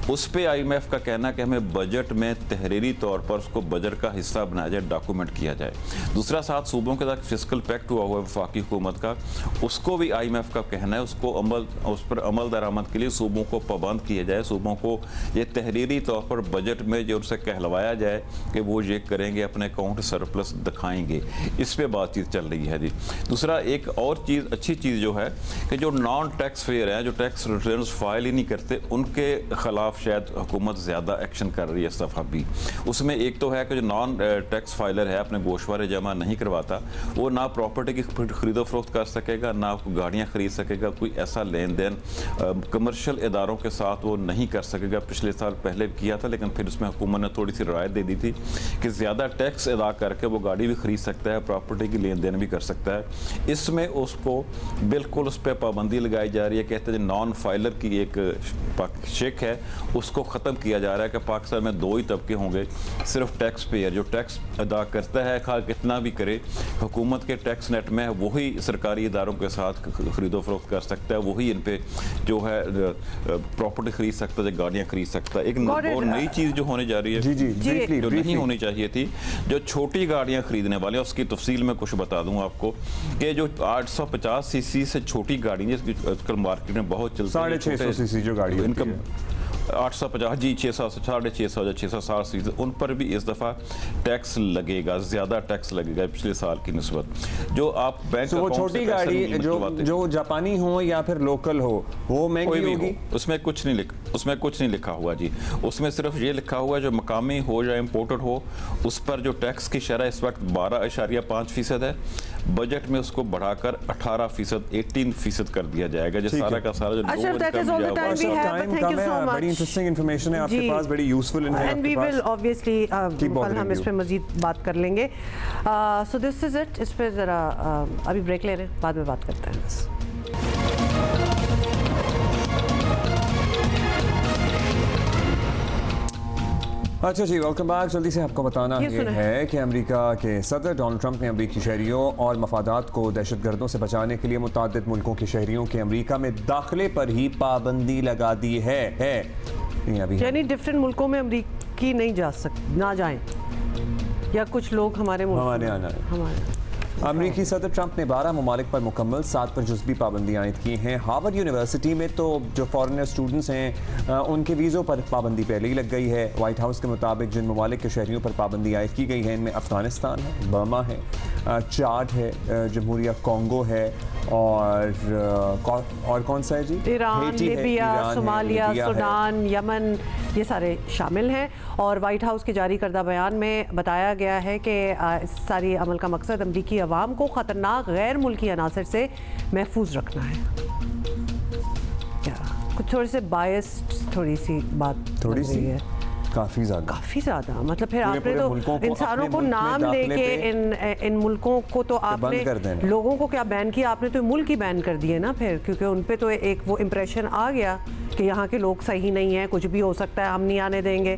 उस पर IMF का कहना है कि हमें बजट में तहरीरी तौर पर उसको बजट का हिस्सा बनाया जाए, डॉक्यूमेंट किया जाए। दूसरा साथ सूबों के साथ फिस्कल पैक्ट हुआ हुआ है वफाकी हुकूमत का, उसको भी IMF का कहना है उसको उस पर अमल दरामद के लिए सूबों को पाबंद किया जाए। सूबों को ये तहरीरी तौर पर बजट में जो उनसे कहलवाया जाए कि वो ये करेंगे, अपने अकाउंट सरप्लस दिखाएंगे। इस पर बातचीत चल रही है जी। दूसरा एक और चीज़, अच्छी चीज़ जो है कि जो नॉन टैक्स फेयर हैं, जो टैक्स रिटर्न फाइल ही नहीं करते, उनके खिलाफ शायद हुकूमत ज़्यादा एक्शन कर रही है इस दफ़ा भी। उसमें एक तो है कि जो नॉन टैक्स फाइलर है अपने गोशवारे जमा नहीं करवाता, वो ना प्रॉपर्टी की खरीदो फरोख्त कर सकेगा, ना गाड़ियाँ खरीद सकेगा, कोई ऐसा लेन देन कमर्शियल इदारों के साथ वो नहीं कर सकेगा। पिछले साल पहले किया था, लेकिन फिर उसमें हुकूमत ने थोड़ी सी राहत दे दी थी कि ज़्यादा टैक्स अदा करके वो गाड़ी भी खरीद सकता है, प्रॉपर्टी की लेन देन भी कर सकता है। इसमें उसको बिल्कुल उस पर पाबंदी लगाई जा रही है। कहते हैं नॉन फाइलर की एक शेक है, उसको ख़त्म किया जा रहा है कि पाकिस्तान में दो ही तबके होंगे, सिर्फ टैक्स पेयर जो टैक्स अदा करता है, खा कितना भी करे, हुकूमत के टैक्स नेट में वही सरकारी इदारों के साथ खरीदो फरोख्त कर सकता है, वही इन पे जो है प्रॉपर्टी खरीद सकता है, गाड़ियाँ खरीद सकता है। एक और नई चीज़ जो होने जा रही है, जो नहीं होनी चाहिए थी, जो छोटी गाड़ियाँ खरीदने वाले, उसकी तफसील में कुछ बता दूँ आपको कि जो 850 सीसी से छोटी गाड़ी है, आजकल मार्केट में बहुत चलती है, 650 सीसी जो गाड़ी इनकम 850 जी 600 650 या 660 सीसी, उन पर भी इस दफ़ा टैक्स लगेगा, ज़्यादा टैक्स लगेगा पिछले साल की निस्बत। जो आप बैंक वो छोटी गाड़ी जो जापानी हो या फिर लोकल हो, वो महंगी होगी। उसमें कुछ नहीं लिखा हुआ जी। उसमें सिर्फ ये लिखा हुआ है जो मकामी हो या इम्पोर्टेड हो, उस पर जो टैक्स की शरह इस वक्त 12.5% है। बजट में उसको बढ़ाकर 18%, 18% कर दिया जाएगा। जो सारा का सारा बड़ी इंटरेस्टिंग इन्फॉर्मेशन है आपके पास, बड़ी useful information. We will obviously कल हम इस पे मजीद बात कर लेंगे। So this is it. इस पे जरा अभी ब्रेक ले रहे हैं, बाद में बात करते हैं। अच्छा जी, वेलकम बैक। जल्दी से आपको बताना ये है कि अमेरिका के सदर डोनाल्ड ट्रंप ने अमेरिकी शहरियों और मफादात को दहशतगर्दों से बचाने के लिए मुतादिद मुल्कों के शहरियों के अमेरिका में दाखिले पर ही पाबंदी लगा दी है। यानी डिफरेंट मुल्कों में अमेरिकी नहीं ना जाएं, या कुछ लोग हमारे आना है। अमरीकी सदर ट्रंप ने 12 ममालिक पर मुकम्मल 7 पर जुज़वी पाबंदी आयद की हैं। हार्वर्ड यूनिवर्सिटी में तो जो फॉरेनर स्टूडेंट्स हैं उनके वीज़ों पर पाबंदी पहले ही लग गई है। वाइट हाउस के मुताबिक जिन ममालिक के शहरियों पर पाबंदी आयद की गई है इनमें अफ़गानिस्तान है, बर्मा है, चाड है, जमहूरिया कॉन्गो है और कौन सा है जी, Iran, Libya, Somalia, Sudan, Yemen, ये सारे शामिल हैं। और वाइट हाउस के जारी करदा बयान में बताया गया है कि इस सारी अमल का मकसद अमरीकी अवाम को ख़तरनाक गैर मुल्की अनासर से महफूज रखना है। कुछ थोड़ी से बायस्ड थोड़ी सी बात है, काफ़ी ज़्यादा मतलब फिर आपने तो इंसानों को नाम लेके इन मुल्कों को तो आपने लोगों को क्या बैन किया, आपने तो मुल्क ही बैन कर दिए ना फिर, क्योंकि उन पे तो एक वो इम्प्रेशन आ गया कि यहाँ के लोग सही नहीं है, कुछ भी हो सकता है, हम नहीं आने देंगे।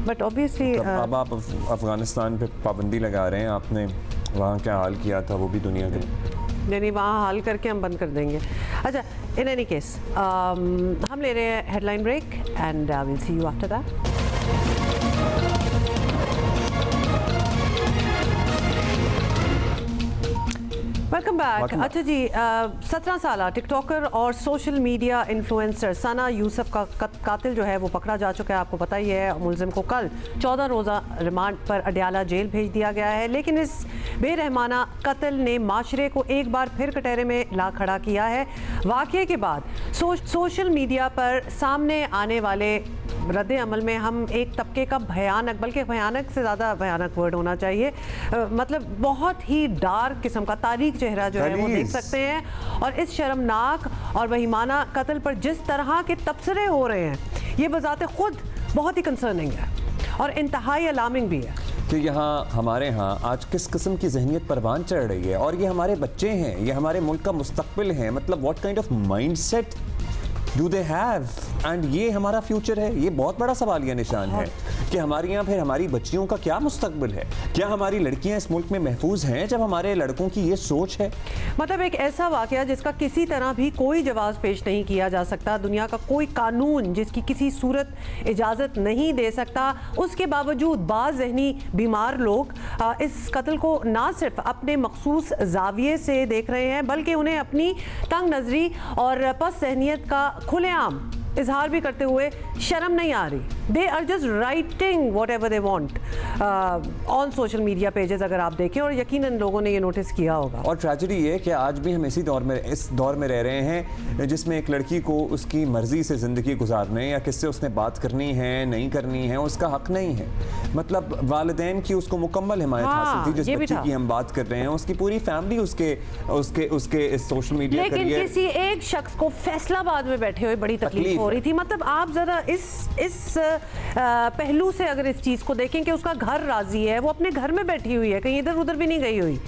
बट ऑब्वियसली अब आप अफगानिस्तान पे पाबंदी लगा रहे हैं, आपने वहाँ क्या हाल किया था वो भी दुनिया के, यानी वहाँ हाल करके हम बंद कर देंगे। अच्छा, इन एनी केस हम ले रहे हैं headline break and will see you after that. Welcome back. अच्छा जी, 17 साल टिकटॉकर और social media influencer Sana Yusuf का कातिल जो है वो पकड़ा जा चुका है, आपको पता ही है। मुलजिम को कल 14 रोज़ा रिमांड पर अडयाला जेल भेज दिया गया है, लेकिन इस बेरहमाना कत्ल ने माशरे को एक बार फिर कटहरे में ला खड़ा किया है। वाक़ये के बाद सोशल मीडिया पर सामने आने वाले रद्द अमल में हम एक तबके का भयानक, बल्कि भयानक से ज़्यादा भयानक वर्ड होना चाहिए, मतलब बहुत ही डार्क किस्म का तारीख चेहरा जो है वो देख सकते हैं। और इस शर्मनाक और वहीमाना कत्ल पर जिस तरह के तबसरे हो रहे हैं, ये बजाते खुद बहुत ही कंसर्निंग है और इंतहाई अलार्मिंग भी है कि यहाँ हमारे यहाँ आज किस किस्म की जहनीत परवान चढ़ रही है। और ये हमारे बच्चे हैं, ये हमारे मुल्क का मुस्तकबिल है, मतलब what kind of mindset do they have, and ये हमारा फ्यूचर है। ये बहुत बड़ा सवालिया निशान है कि हमारे यहाँ फिर हमारी बच्चियों का क्या मुस्तकबिल है। क्या हमारी लड़कियाँ इस मुल्क में महफूज हैं जब हमारे लड़कों की ये सोच है? मतलब एक ऐसा वाक़या जिसका किसी तरह भी कोई जवाब पेश नहीं किया जा सकता, दुनिया का कोई कानून जिसकी किसी सूरत इजाज़त नहीं दे सकता, उसके बावजूद बाज़ ज़हनी बीमार लोग इस कत्ल को ना सिर्फ अपने मखसूस जाविये से देख रहे हैं, बल्कि उन्हें अपनी तंग नज़री और पस ज़हनियत का खुलेआम इजहार भी करते हुए शर्म नहीं आ रही। They are just writing whatever they want on social media pages, अगर आप देखें, और यकीनन लोगों ने ये नोटिस किया होगा। और ट्रेजेडी ये कि आज भी हम इस दौर में रह रहे हैं जिसमें एक लड़की को उसकी मर्जी से ज़िंदगी गुजारने या किससे उसने बात करनी है नहीं करनी है उसका हक नहीं है। मतलब वालिदैन की उसको मुकम्मल हिमायत हासिल थी। जिस बच्ची की हम बात कर रहे हैं उसकी पूरी फैमिली उसके सोशल मीडिया, लेकिन किसी एक शख्स को फैसलाबाद में बैठे हुए बड़ी तकलीफ हो रही थी। मतलब आप जरा इस पहलू से अगर इस चीज को देखें कि उसका घर राजी है, वो अपने घर में बैठी हुई है, कहीं इधर उधर भी नहीं गई हुई।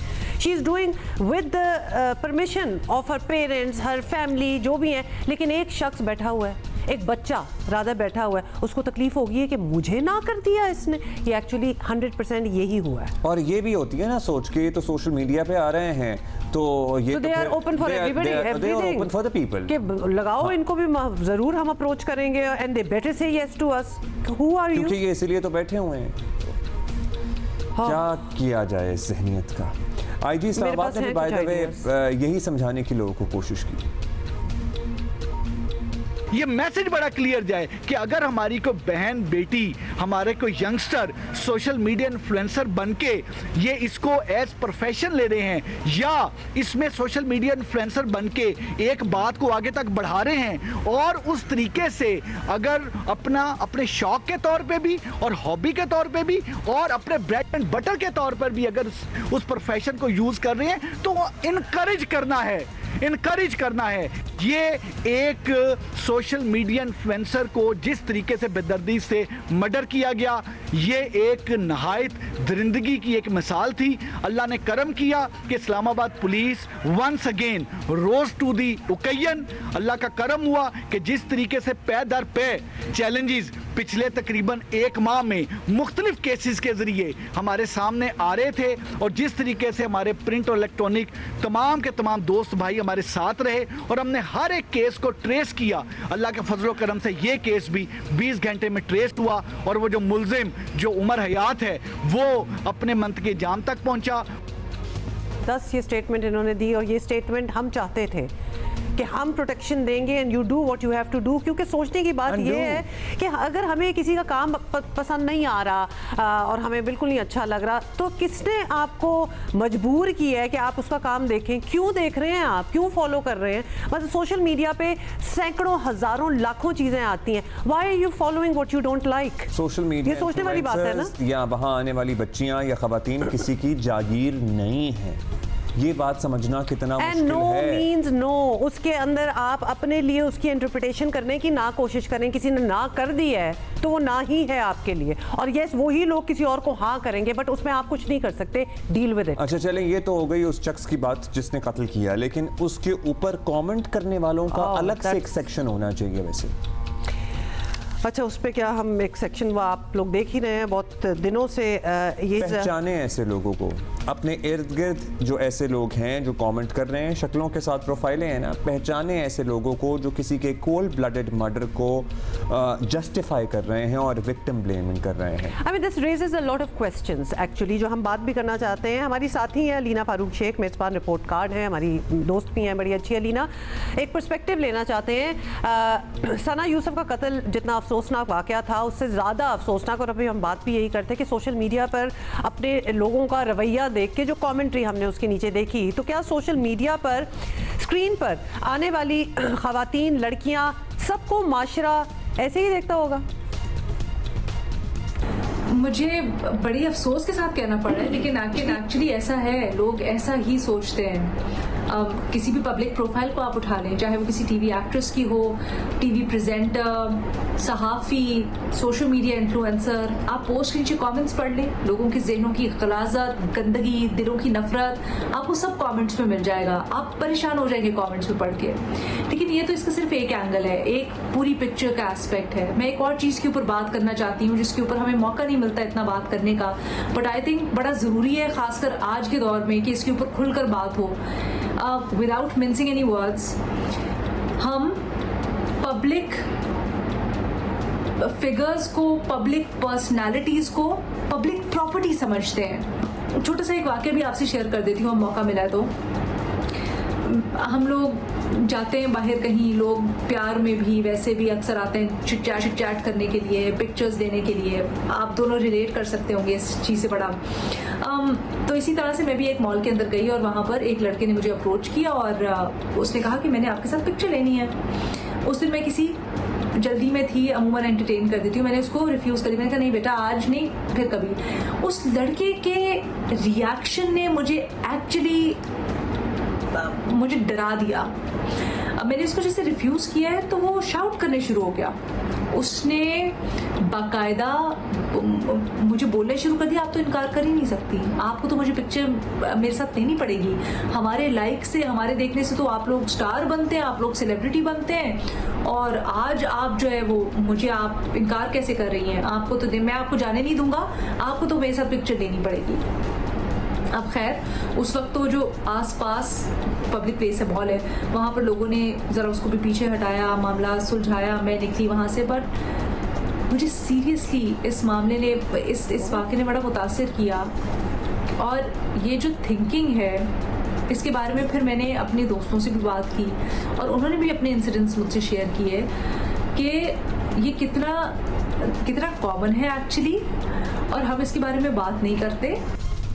She is doing with the permission of her parents, her family जो भी है, लेकिन एक शख्स बैठा हुआ है, एक बच्चा राधा बैठा हुआ है, उसको तकलीफ होगी है कि मुझे ना कर दिया इसने। ये एक्चुअली 100% यही हुआ है। और ये भी होती है ना सोच के तो सोशल मीडिया पे आ रहे हैं तो ये they are open for everybody, everything, open for the people कि लगाओ इनको भी जरूर हम अप्रोच करेंगे and they better say yes to us. Who are you? क्योंकि ये इसीलिए तो बैठे हुए हैं। क्या किया जाए इस ज़हनियत का? आईजी इस्लामाबाद ने बाय द वे यही समझाने की लोगों को कोशिश की। ये मैसेज बड़ा क्लियर जाए कि अगर हमारी कोई बहन बेटी, हमारे कोई यंगस्टर सोशल मीडिया इन्फ्लुएंसर बनके ये इसको एज प्रोफेशन ले रहे हैं या इसमें सोशल मीडिया इन्फ्लुएंसर बनके एक बात को आगे तक बढ़ा रहे हैं और उस तरीके से अगर अपने शौक के तौर पे भी और हॉबी के तौर पे भी और अपने ब्रेड एंड बटर के तौर पर भी अगर उस प्रोफेशन को यूज कर रहे हैं तो इनकरेज करना है। ये एक सोशल मीडिया इन्फ्लुएंसर को जिस तरीके से बेदर्दी से मर्डर किया गया, ये एक नहायत दरिंदगी की एक मिसाल थी। अल्लाह ने करम किया कि Islamabad police once again rose to the occasion. अल्लाह का करम हुआ कि जिस तरीके से पे दर पे चैलेंजेस पिछले तकरीबन 1 माह में मुख्तलिफ केसेस के ज़रिए हमारे सामने आ रहे थे, और जिस तरीके से हमारे प्रिंट और इलेक्ट्रॉनिक तमाम के तमाम दोस्त भाई हमारे साथ रहे और हमने हर एक केस को ट्रेस किया। अल्लाह के फजल करम से ये केस भी 20 घंटे में ट्रेस हुआ और वो जो मुलजिम जो उमर हयात है वो अपने मंतके जाम तक पहुंचा। 10 ये स्टेटमेंट इन्होंने दी, और ये स्टेटमेंट हम चाहते थे कि हम प्रोटेक्शन देंगे and you do what you have to do, क्योंकि सोचने की बात ये है कि अगर हमें किसी का काम पसंद नहीं आ रहा और हमें बिल्कुल नहीं अच्छा लग रहा, तो किसने आपको मजबूर किया है कि आप उसका काम देखें? क्यों देख रहे हैं आप, क्यों फॉलो कर रहे हैं? मतलब सोशल मीडिया पे सैकड़ों हज़ारों लाखों चीज़ें आती हैं, why are you following what you don't like? Social media, ये सोचने वाली बात है ना। या वहाँ आने वाली बच्चियाँ या ख़वातीन किसी की जागीर नहीं है, ये बात समझना कितना मुश्किल है। मीन्स नो, उसके अंदर आप अपने लिए उसकी इंटरप्रिटेशन करने की ना कोशिश करें। किसी ने ना कर दी है तो वो ना ही है आपके लिए, और यस वही लोग किसी और को हाँ करेंगे, बट उसमें आप कुछ नहीं कर सकते, डील विद इट। अच्छा चलें, ये तो हो गई उस शख्स की बात जिसने कत्ल किया, लेकिन उसके ऊपर कमेंट करने वालों का अलग से एक सेक्शन होना चाहिए वैसे। अच्छा, उस पर क्या हम एक सेक्शन वो आप लोग देख ही रहे हैं बहुत दिनों से, ये पहचाने ऐसे लोगों को, अपने इर्द गिर्द जो ऐसे लोग हैं जो कमेंट कर रहे हैं, शक्लों के साथ प्रोफाइलें हैं ना, पहचाने ऐसे लोगों को जो किसी के कोल्ड ब्लडेड मर्डर को जस्टिफाई कर रहे हैं और विक्टिम ब्लेमिंग कर रहे हैं। I mean this raises a lot of questions actually, जो हम बात भी करना चाहते हैं। हमारी साथी हैं लीना फारूक शेख, मेज़बान रिपोर्ट कार्ड है, हमारी दोस्त भी हैं, बड़ी अच्छी है लीना। एक पर्सपेक्टिव लेना चाहते हैं। सना यूसुफ का कत्ल जितना अफसोसनाक वाक़या था, उससे ज़्यादा अफसोसनाक, और अभी हम बात भी यही करते हैं कि सोशल मीडिया पर अपने लोगों का रवैया देख के जो कमेंट्री हमने उसके नीचे देखी, तो क्या सोशल मीडिया पर स्क्रीन पर आने वाली ख़वातीन, लड़कियां, सबको माशरा ऐसे ही देखता होगा? मुझे बड़ी अफसोस के साथ कहना पड़ रहा है, लेकिन एक्चुअली ऐसा है, लोग ऐसा ही सोचते हैं। किसी भी पब्लिक प्रोफाइल को आप उठा लें, चाहे वो किसी टीवी एक्ट्रेस की हो, टीवी प्रेजेंटर, सहाफ़ी, सोशल मीडिया इन्फ्लुएंसर, आप पोस्ट के नीचे कमेंट्स पढ़ लें, लोगों के ज़हनों की ग़लाज़त, गंदगी, दिलों की नफरत, आपको सब कमेंट्स में मिल जाएगा। आप परेशान हो जाएंगे कमेंट्स में पढ़ के। लेकिन ये तो इसका सिर्फ एक एंगल है, एक पूरी पिक्चर का एस्पेक्ट है। मैं एक और चीज़ के ऊपर बात करना चाहती हूँ जिसके ऊपर हमें मौका नहीं मिलता इतना बात करने का, बट आई थिंक बड़ा ज़रूरी है, ख़ासकर आज के दौर में, कि इसके ऊपर खुलकर बात हो। विदाउट मिंसिंग एनी वर्ड्स, हम पब्लिक फिगर्स को, पब्लिक पर्सनालिटीज़ को पब्लिक प्रॉपर्टी समझते हैं। छोटा सा एक वाक़या भी आपसे शेयर कर देती हूँ, मौका मिला तो। हम लोग जाते हैं बाहर कहीं, लोग प्यार में भी वैसे भी अक्सर आते हैं चिट चैट करने के लिए, पिक्चर्स देने के लिए। आप दोनों रिलेट कर सकते होंगे इस चीज़ से बड़ा। तो इसी तरह से मैं भी एक मॉल के अंदर गई और वहाँ पर एक लड़के ने मुझे अप्रोच किया और उसने कहा कि मैंने आपके साथ पिक्चर लेनी है। उस दिन मैं किसी जल्दी में थी, अमूमन एंटरटेन कर देती हूँ, मैंने उसको रिफ्यूज़ करी। मैंने कहा नहीं बेटा, आज नहीं, फिर कभी। उस लड़के के रिएक्शन ने मुझे एक्चुअली मुझे डरा दिया। अब मैंने इसको जैसे रिफ्यूज़ किया है तो वो शाउट करने शुरू हो गया। उसने बाकायदा मुझे बोलने शुरू कर दिया, आप तो इनकार कर ही नहीं सकती, आपको तो मुझे पिक्चर मेरे साथ लेनी पड़ेगी। हमारे लाइक से, हमारे देखने से तो आप लोग स्टार बनते हैं, आप लोग सेलिब्रिटी बनते हैं, और आज आप जो है वो मुझे आप इनकार कैसे कर रही हैं? आपको तो मैं आपको जाने नहीं दूंगा, आपको तो मेरे साथ पिक्चर लेनी पड़ेगी। अब खैर उस वक्त तो जो आसपास पब्लिक प्लेस है, मॉल है, वहाँ पर लोगों ने ज़रा उसको भी पीछे हटाया, मामला सुलझाया, मैं निकली वहाँ से। बट मुझे सीरियसली इस मामले ने, इस वाक़े ने बड़ा मुतासिर किया। और ये जो थिंकिंग है, इसके बारे में फिर मैंने अपने दोस्तों से भी बात की और उन्होंने भी अपने इंसिडेंट्स मुझसे शेयर किए कि ये कितना कॉमन है एक्चुअली, और हम इसके बारे में बात नहीं करते।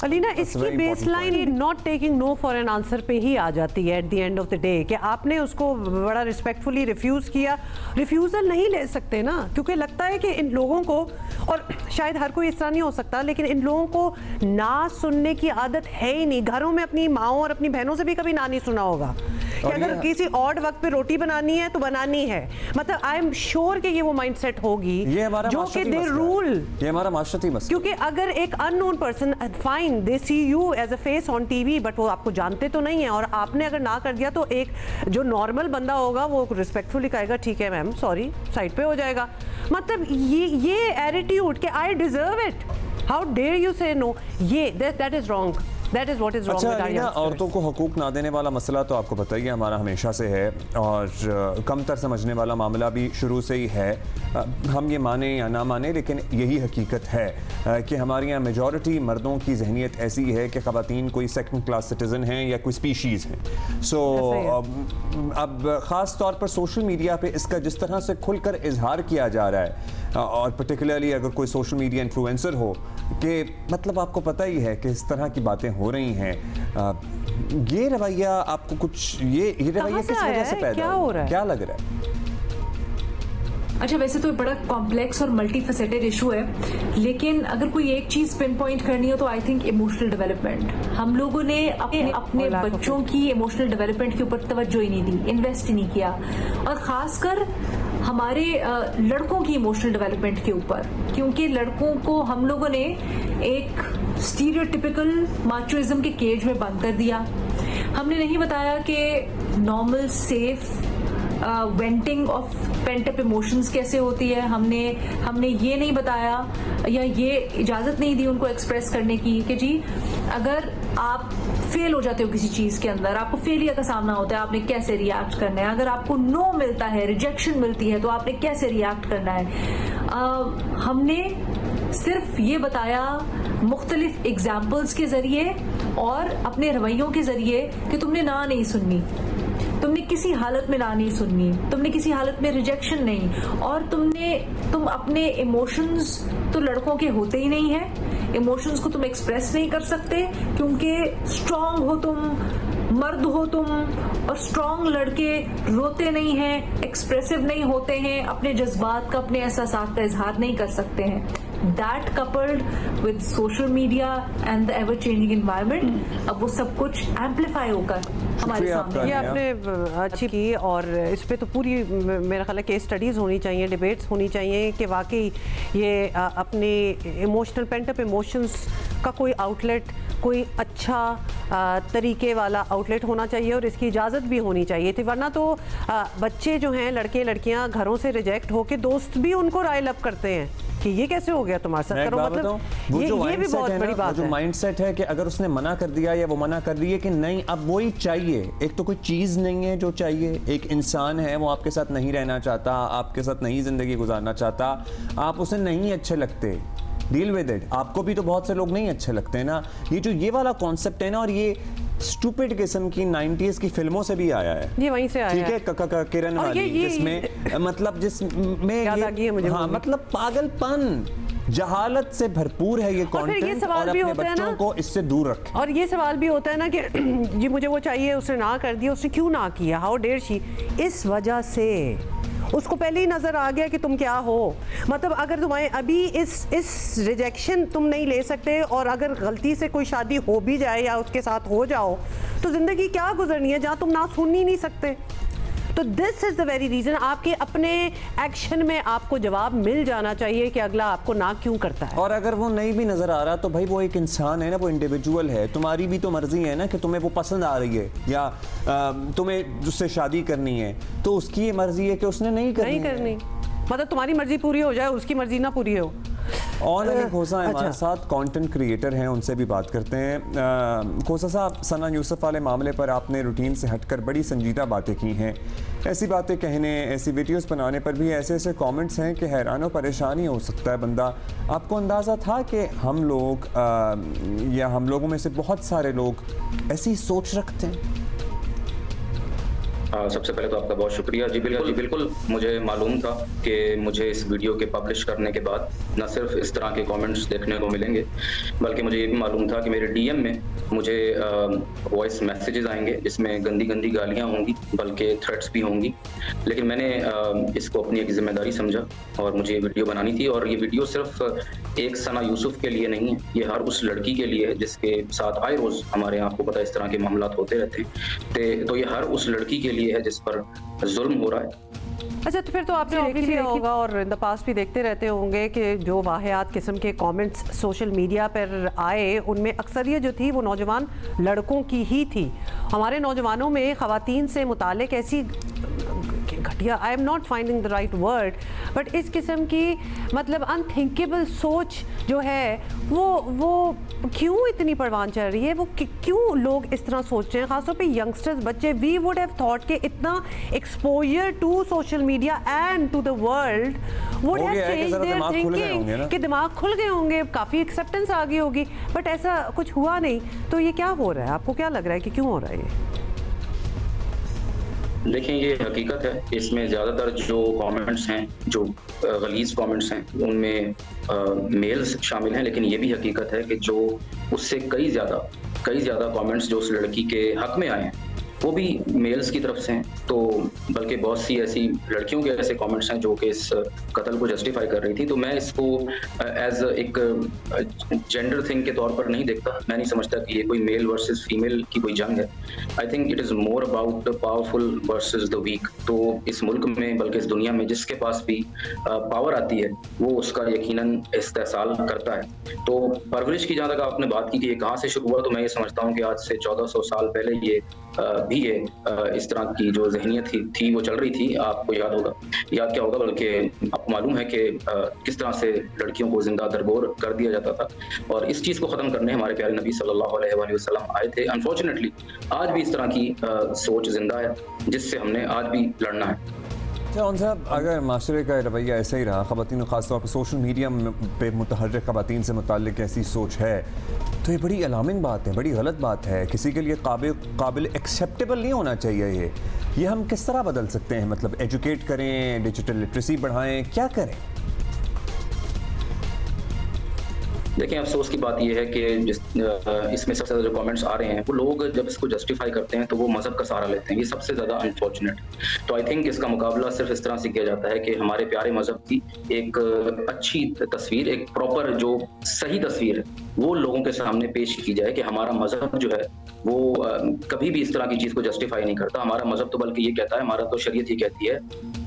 अलीना, इसकी baseline not taking no for an answer पे ही आ जाती है at the end of the day, कि आपने उसको बड़ा रिस्पेक्टफुली रिफ्यूज़ किया। रिफ्यूज़ल नहीं ले सकते ना, क्योंकि लगता है कि इन लोगों को, और शायद हर कोई इस तरह नहीं हो सकता, लेकिन इन लोगों को ना सुनने की आदत है ही नहीं। घरों में अपनी माँओं और अपनी बहनों से भी कभी ना नहीं सुना होगा, कि अगर किसी ऑड वक्त पे रोटी बनानी है तो बनानी है। मतलब आई एम श्योर कि ये वो माइंडसेट होगी जो कि दे रूल। ये हमारा माशरती मसला, क्योंकि अगर एक unknown person, fine they see you as a face on TV, but वो आपको जानते तो नहीं है, और आपने अगर ना कर दिया तो एक जो नॉर्मल बंदा होगा वो रिस्पेक्टफुली कहेगा ठीक है मैम सॉरी, साइड पे हो जाएगा। मतलब ये एटीट्यूड कि I deserve it, how dare you say no, ये that is wrong, that is what is wrong. अच्छा, औरतों को हकूक ना देने वाला मसला तो आपको पता ही है हमारा हमेशा से है, और कमतर समझने वाला मामला भी शुरू से ही है। हम ये माने या ना माने, लेकिन यही हकीकत है कि हमारे यहाँ मेजॉरिटी मर्दों की जहनीत ऐसी है कि ख़वातीन कोई सेकंड क्लास सिटीज़न हैं या कोई स्पीशीज़ हैं। सो अब ख़ास तौर पर सोशल मीडिया पे इसका जिस तरह से खुलकर इजहार किया जा रहा है, और पर्टिकुलरली अगर कोई सोशल मीडिया इन्फ्लुएंसर हो, कि मतलब आपको पता ही है कि इस तरह की बातें हो रही हैं, ये रवैया आपको कुछ ये रवैया किस वजह से पैदा हो रहा है, क्या लग रहा है? अच्छा, वैसे तो बड़ा कॉम्प्लेक्स और मल्टी फेसेटेड इशू है, लेकिन अगर कोई एक चीज पिन पॉइंट करनी हो तो आई थिंक इमोशनल डेवलपमेंट। हम लोगों ने अपने बच्चों की इमोशनल डेवलपमेंट के ऊपर तवज्जो ही नहीं दी, इन्वेस्ट ही नहीं किया, और खासकर हमारे लड़कों की इमोशनल डेवलपमेंट के ऊपर, क्योंकि लड़कों को हम लोगों ने एक स्टीरियोटिपिकल माचोइज्म के केज में बंद कर दिया। हमने नहीं बताया कि normal safe venting of pent up emotions कैसे होती है। हमने ये नहीं बताया या ये इजाजत नहीं दी उनको एक्सप्रेस करने की कि जी अगर आप फेल हो जाते हो किसी चीज के अंदर, आपको फेलियर का सामना होता है, आपने कैसे रिएक्ट करना है। अगर आपको नो मिलता है, रिजेक्शन मिलती है, तो आपने कैसे रिएक्ट करना है। हमने सिर्फ ये बताया मुख्तलिफ एग्जाम्पल्स के जरिए और अपने रवैयों के जरिए कि तुमने ना नहीं सुननी, तुमने किसी हालत में ना नहीं सुननी, तुमने किसी हालत में रिजेक्शन नहीं, और तुम अपने इमोशंस तो लड़कों के होते ही नहीं है, इमोशंस को तुम एक्सप्रेस नहीं कर सकते क्योंकि स्ट्रांग हो तुम, मर्द हो तुम, और स्ट्रांग लड़के रोते नहीं हैं, एक्सप्रेसिव नहीं होते हैं, अपने जज्बात का, अपने एहसासात का इजहार नहीं कर सकते हैं। That coupled with social media and the ever-changing environment, अब वो सब कुछ एम्पलीफाई होकर हमारे सामने। ये आपने अच्छी की, और इस पे तो पूरी मेरा ख्याल है केस स्टडीज़ होनी चाहिए, डिबेट्स होनी चाहिए कि वाकई ये अपने इमोशनल पेंट अप इमोशंस का कोई आउटलेट, कोई अच्छा तरीके वाला आउटलेट होना चाहिए, और इसकी इजाज़त भी होनी चाहिए थी। वरना तो बच्चे जो हैं, लड़के लड़कियां घरों से रिजेक्ट होके दोस्त भी उनको राइल अप करते हैं कि ये कैसे हो गया तुम्हारे साथ, करो। मतलब ये भी बहुत बड़ी बात है। जो माइंडसेट है कि अगर उसने मना कर दिया या वो मना कर रही है कि नहीं अब वही चाहिए, एक तो कोई चीज़ नहीं है जो चाहिए, एक इंसान है वो आपके साथ नहीं रहना चाहता, आपके साथ नहीं ज़िंदगी गुजारना चाहता, आप उसे नहीं अच्छे लगते, डील विद इट। आपको भी तो बहुत से लोग नहीं अच्छे लगते हैं ना। ये जो ये वाला कॉन्सेप्ट है ना, और ये स्टूपिड किस्म की 90s की फिल्मों से भी आया है, ये वहीं से आया है, ठीक है, किरण वाली, जिसमें मतलब जिसमें हाँ मतलब पागलपन, जहालत से भरपूर है ये कंटेंट, और अपने बच्चों को इससे दूर रखें। और ये सवाल भी होता है ना कि जी मुझे वो चाहिए, उसने ना कर दिया, उसने क्यों ना किया, हाउ डेयर शी। इस वजह से उसको पहले ही नजर आ गया कि तुम क्या हो। मतलब अगर तुम्हें अभी इस रिजेक्शन तुम नहीं ले सकते, और अगर गलती से कोई शादी हो भी जाए या उसके साथ हो जाओ, तो जिंदगी क्या गुजरनी है जहाँ तुम ना सुन ही नहीं सकते। तो this is the very reason, आपके अपने एक्शन में आपको जवाब मिल जाना चाहिए कि अगला आपको ना क्यों करता है। और अगर वो नहीं भी नजर आ रहा तो भाई वो एक इंसान है ना, वो इंडिविजुअल है, तुम्हारी भी तो मर्जी है ना कि तुम्हें वो पसंद आ रही है या तुम्हें उससे शादी करनी है, तो उसकी ये मर्जी है कि उसने नहीं करनी। मतलब तुम्हारी मर्जी पूरी हो जाए, उसकी मर्जी ना पूरी हो। और खोसा हमारे साथ कंटेंट क्रिएटर हैं, उनसे भी बात करते हैं। खोसा साहब, सना यूसुफ वाले मामले पर आपने रूटीन से हटकर बड़ी संजीदा बातें की हैं। ऐसी बातें कहने, ऐसी वीडियोस बनाने पर भी ऐसे ऐसे कमेंट्स हैं कि हैरान और परेशान ही हो सकता है बंदा। आपको अंदाज़ा था कि हम लोग या हम लोगों में से बहुत सारे लोग ऐसी सोच रखते हैं? सबसे पहले तो आपका बहुत शुक्रिया। जी बिल्कुल मुझे मालूम था कि मुझे इस वीडियो के पब्लिश करने के बाद न सिर्फ इस तरह के कमेंट्स देखने को मिलेंगे, बल्कि मुझे ये भी मालूम था कि मेरे डीएम में मुझे वॉइस मैसेजेस आएंगे जिसमें गंदी गंदी गालियाँ होंगी, बल्कि थ्रेट्स भी होंगी। लेकिन मैंने इसको अपनी एक जिम्मेदारी समझा और मुझे ये वीडियो बनानी थी। और ये वीडियो सिर्फ एक सना यूसुफ के लिए नहीं है, ये हर उस लड़की के लिए है जिसके साथ आए रोज़ हमारे यहाँ आपको पता है इस तरह के मामला होते रहते हैं। तो ये हर उस लड़की के लिए है जिस पर जुल्म हो रहा है। अच्छा, तो फिर तो आपने ऑब्वियसली होगा और इन द पास्ट भी देखते रहते होंगे कि जो वाहियात किस्म के कमेंट्स सोशल मीडिया पर आए उनमें अक्सरियत जो थी वो नौजवान लड़कों की ही थी। हमारे नौजवानों में ख़वातीन से मुतालिक ऐसी घटिया, I am not finding the right word, but इस किस्म की मतलब अनथिंकेबल सोच जो है वो क्यों इतनी परवान चल रही है, वो क्यों लोग इस तरह सोच रहे हैं, खासतौर पे यंगस्टर्स बच्चे। वी वुड हैव थॉट कि इतना exposure to social media and to the world would have changed their thinking, कि दिमाग खुल गए होंगे, काफ़ी एक्सेप्टेंस आ गई होगी, बट ऐसा कुछ हुआ नहीं। तो ये क्या हो रहा है, आपको क्या लग रहा है कि क्यों हो रहा है ये? देखें, ये हकीकत है, इसमें ज़्यादातर जो कमेंट्स हैं, जो गलीज़ कमेंट्स हैं, उनमें मेल्स शामिल हैं। लेकिन ये भी हकीकत है कि जो उससे कई ज़्यादा कमेंट्स जो उस लड़की के हक में आए हैं वो भी मेल्स की तरफ से हैं। तो बल्कि बहुत सी ऐसी लड़कियों के ऐसे कमेंट्स हैं जो कि इस कत्ल को जस्टिफाई कर रही थी। तो मैं इसको एज एक जेंडर थिंग के तौर पर नहीं देखता। मैं नहीं समझता कि ये कोई मेल वर्सेस फीमेल की कोई जंग है। I think it is more about the powerful versus the weak. तो इस मुल्क में, बल्कि इस दुनिया में जिसके पास भी पावर आती है वो उसका यकीनन इस्तेहसाल करता है। तो परवरिश की जहाँ तक आपने बात की कि ये कहाँ से शुरू हुआ, तो मैं ये समझता हूँ कि आज से 1400 साल पहले ये भी ये इस तरह की जो जहनियत थी वो चल रही थी। आपको याद क्या होगा, बल्कि आपको मालूम है कि किस तरह से लड़कियों को जिंदा दरगोर कर दिया जाता था। और इस चीज़ को ख़त्म करने हमारे प्यारे नबी सल्लल्लाहु अलैहि वसल्लम आए थे। अनफॉर्चुनेटली आज भी इस तरह की सोच जिंदा है जिससे हमने आज भी लड़ना है। जॉन साहब, अगर माशरे का रवैया ऐसा ही रहा, ख़वातीन ख़ासतौर पर सोशल मीडिया पे मुतहर्रिक ख़वातीन से मुताल्लिक़ ऐसी सोच है, तो ये बड़ी अलार्मिंग बात है, बड़ी गलत बात है, किसी के लिए काबिल एक्सेप्टेबल नहीं होना चाहिए। ये हम किस तरह बदल सकते हैं? मतलब एजुकेट करें, डिजिटल लिटरेसी बढ़ाएं, क्या करें? देखें, अफसोस की बात यह है कि इसमें सबसे ज़्यादा जो कमेंट्स आ रहे हैं वो लोग जब इसको जस्टिफाई करते हैं तो वो मज़हब का सहारा लेते हैं। ये सबसे ज़्यादा अनफॉर्चुनेट। तो आई थिंक इसका मुकाबला सिर्फ इस तरह से किया जाता है कि हमारे प्यारे मज़हब की एक अच्छी तस्वीर, एक प्रॉपर जो सही तस्वीर है वो लोगों के सामने पेश की जाए कि हमारा मज़हब जो है वो कभी भी इस तरह की चीज़ को जस्टिफाई नहीं करता। हमारा मज़हब तो बल्कि ये कहता है, हमारा तो शरीयत ये कहती है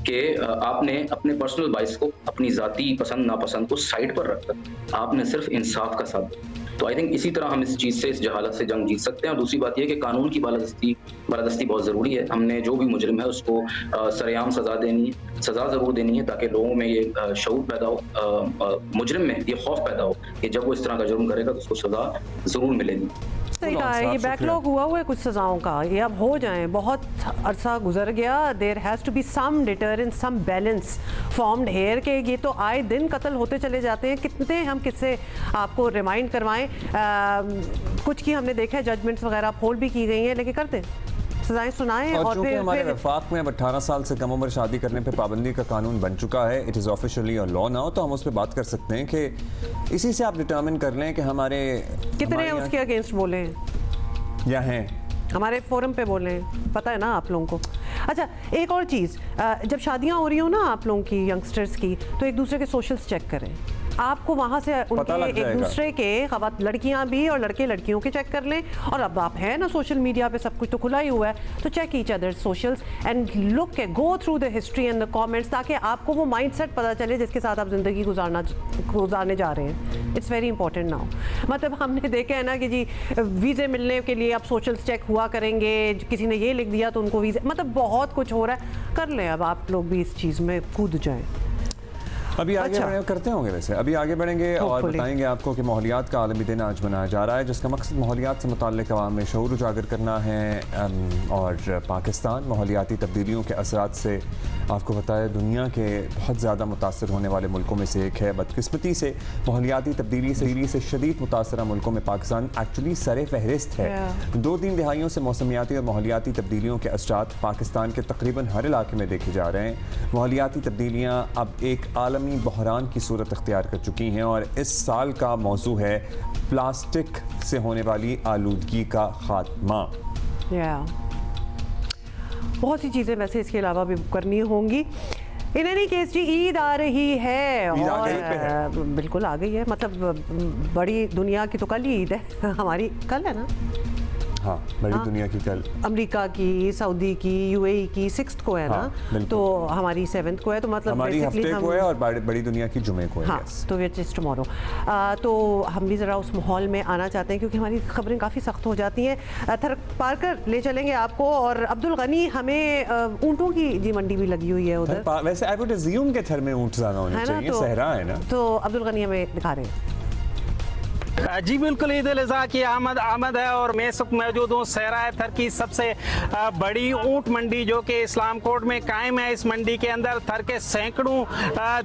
कि आपने अपने पर्सनल बाइस को, अपनी ज़ाती पसंद नापसंद को साइड पर रखकर आपने सिर्फ इंसाफ का साथ। तो आई थिंक इसी तरह हम इस चीज़ से, इस जहालत से जंग जीत सकते हैं। और दूसरी बात यह कि कानून की बालादस्ती बहुत ज़रूरी है। हमने जो भी मुजरिम है उसको सरेआम सज़ा देनी है, सज़ा ज़रूर देनी है, ताकि लोगों में ये शऊर पैदा हो, मुजरिम में ये खौफ पैदा हो कि जब वो इस तरह का जुर्म करेगा तो उसको सज़ा ज़रूर मिलेगी। सही कहा है, ये बैकलॉग हुआ है कुछ सज़ाओं का, ये अब हो जाए, बहुत अरसा गुजर गया। There has to be some deterrence, some balance formed here के ये तो आए दिन कत्ल होते चले जाते हैं। कितने हम किससे आपको रिमाइंड करवाएं, कुछ की हमने देखा है जजमेंट्स वगैरह होल्ड भी की गई हैं, लेकिन करते सजाएं सुनाएं। और फिर हमारे वफाक में अब 18 साल से कम उम्र शादी करने पे पाबंदी का कानून बन चुका है, it is officially a law now. तो हम उस पर बात कर सकते हैं कि इसी से आप डिटर्मिन कर लें कि हमारे कितने उसके अगेंस्ट बोले हैं या हैं, हमारे फोरम पे बोले हैं, पता है ना आप लोगों को। अच्छा, एक और चीज़, जब शादियाँ हो रही हो ना आप लोगों की, यंगस्टर्स की, तो एक दूसरे के सोशल्स चेक करें। आपको वहाँ से उनके एक दूसरे के लड़कियाँ भी और लड़के लड़कियों के चेक कर लें। और अब आप हैं ना सोशल मीडिया पे, सब कुछ तो खुला ही हुआ है, तो check each other socials and look के go through the history and the comments, ताकि आपको वो माइंडसेट पता चले जिसके साथ आप ज़िंदगी गुजारने जा रहे हैं। It's very important now. मतलब हमने देखा है ना कि जी वीज़े मिलने के लिए आप सोशल्स चेक हुआ करेंगे, किसी ने ये लिख दिया तो उनको वीज़ा, मतलब बहुत कुछ हो रहा है। कर लें अब आप लोग भी इस चीज़ में कूद जाएँ। अभी आगे करते होंगे वैसे, अभी आगे बढ़ेंगे और बताएंगे आपको कि माहौलियात का आलमी दिन आज मनाया जा रहा है, जिसका मकसद माहौलियात से मुताल्लिक़ अवाम में शऊर उजागर करना है। और पाकिस्तान माहौलियाती तब्दीलियों के असरात से आपको पता है दुनिया के बहुत ज़्यादा मुतासर होने वाले मुल्कों में से एक है। बदकिस्मती से माहौलियाती तब्दीली से शदीद मुतासरा मुल्कों में पाकिस्तान एक्चुअली सरे फहरिस्त है। 2-3 दिहाइयों से मौसमियाती और माहौलियाती तब्दीलियों के असरात पाकिस्तान के तकरीबन हर इलाके में देखे जा रहे हैं। माहौलियाती तब्दीलियाँ अब एक आलमी बहरान की सूरत अख्तियार कर चुकी हैं और इस साल का मौजू है प्लास्टिक से होने वाली आलूदगी का खात्मा। बहुत सी चीज़ें वैसे इसके अलावा भी करनी होंगी। इन एनी केस जी, ईद आ रही है और बिल्कुल आ गई है, मतलब बड़ी दुनिया की तो कल ही ईद है, हमारी कल है ना। हाँ, बड़ी दुनिया की कल, अमेरिका की, सऊदी की, यूएई की 6 को है ना, तो हमारी 7 को है, तो मतलब हमारी हफ्ते को है और बड़ी दुनिया की जुमे को है। हाँ, तो वे जस्ट टुमारो। तो हम भी ज़रा उस माहौल में आना चाहते हैं क्योंकि हमारी खबरें काफ़ी सख्त हो जाती हैं। थर पार ले चलेंगे आपको, और अब्दुल गनी हमें ऊँटों की जी मंडी भी लगी हुई है उधर। वैसे आई वुड अज्यूम के थर में ऊँट ज़्यादा होने चाहिए, सहरा है ना, तो अब्दुल गनी हमें दिखा रहे हैं। जी बिल्कुल, ईद उल अज़हा की आमद है और मैं सब मौजूद हूँ सहराए थर की सबसे बड़ी ऊँट मंडी जो कि इस्लाम कोर्ट में कायम है। इस मंडी के अंदर थर के सैकड़ों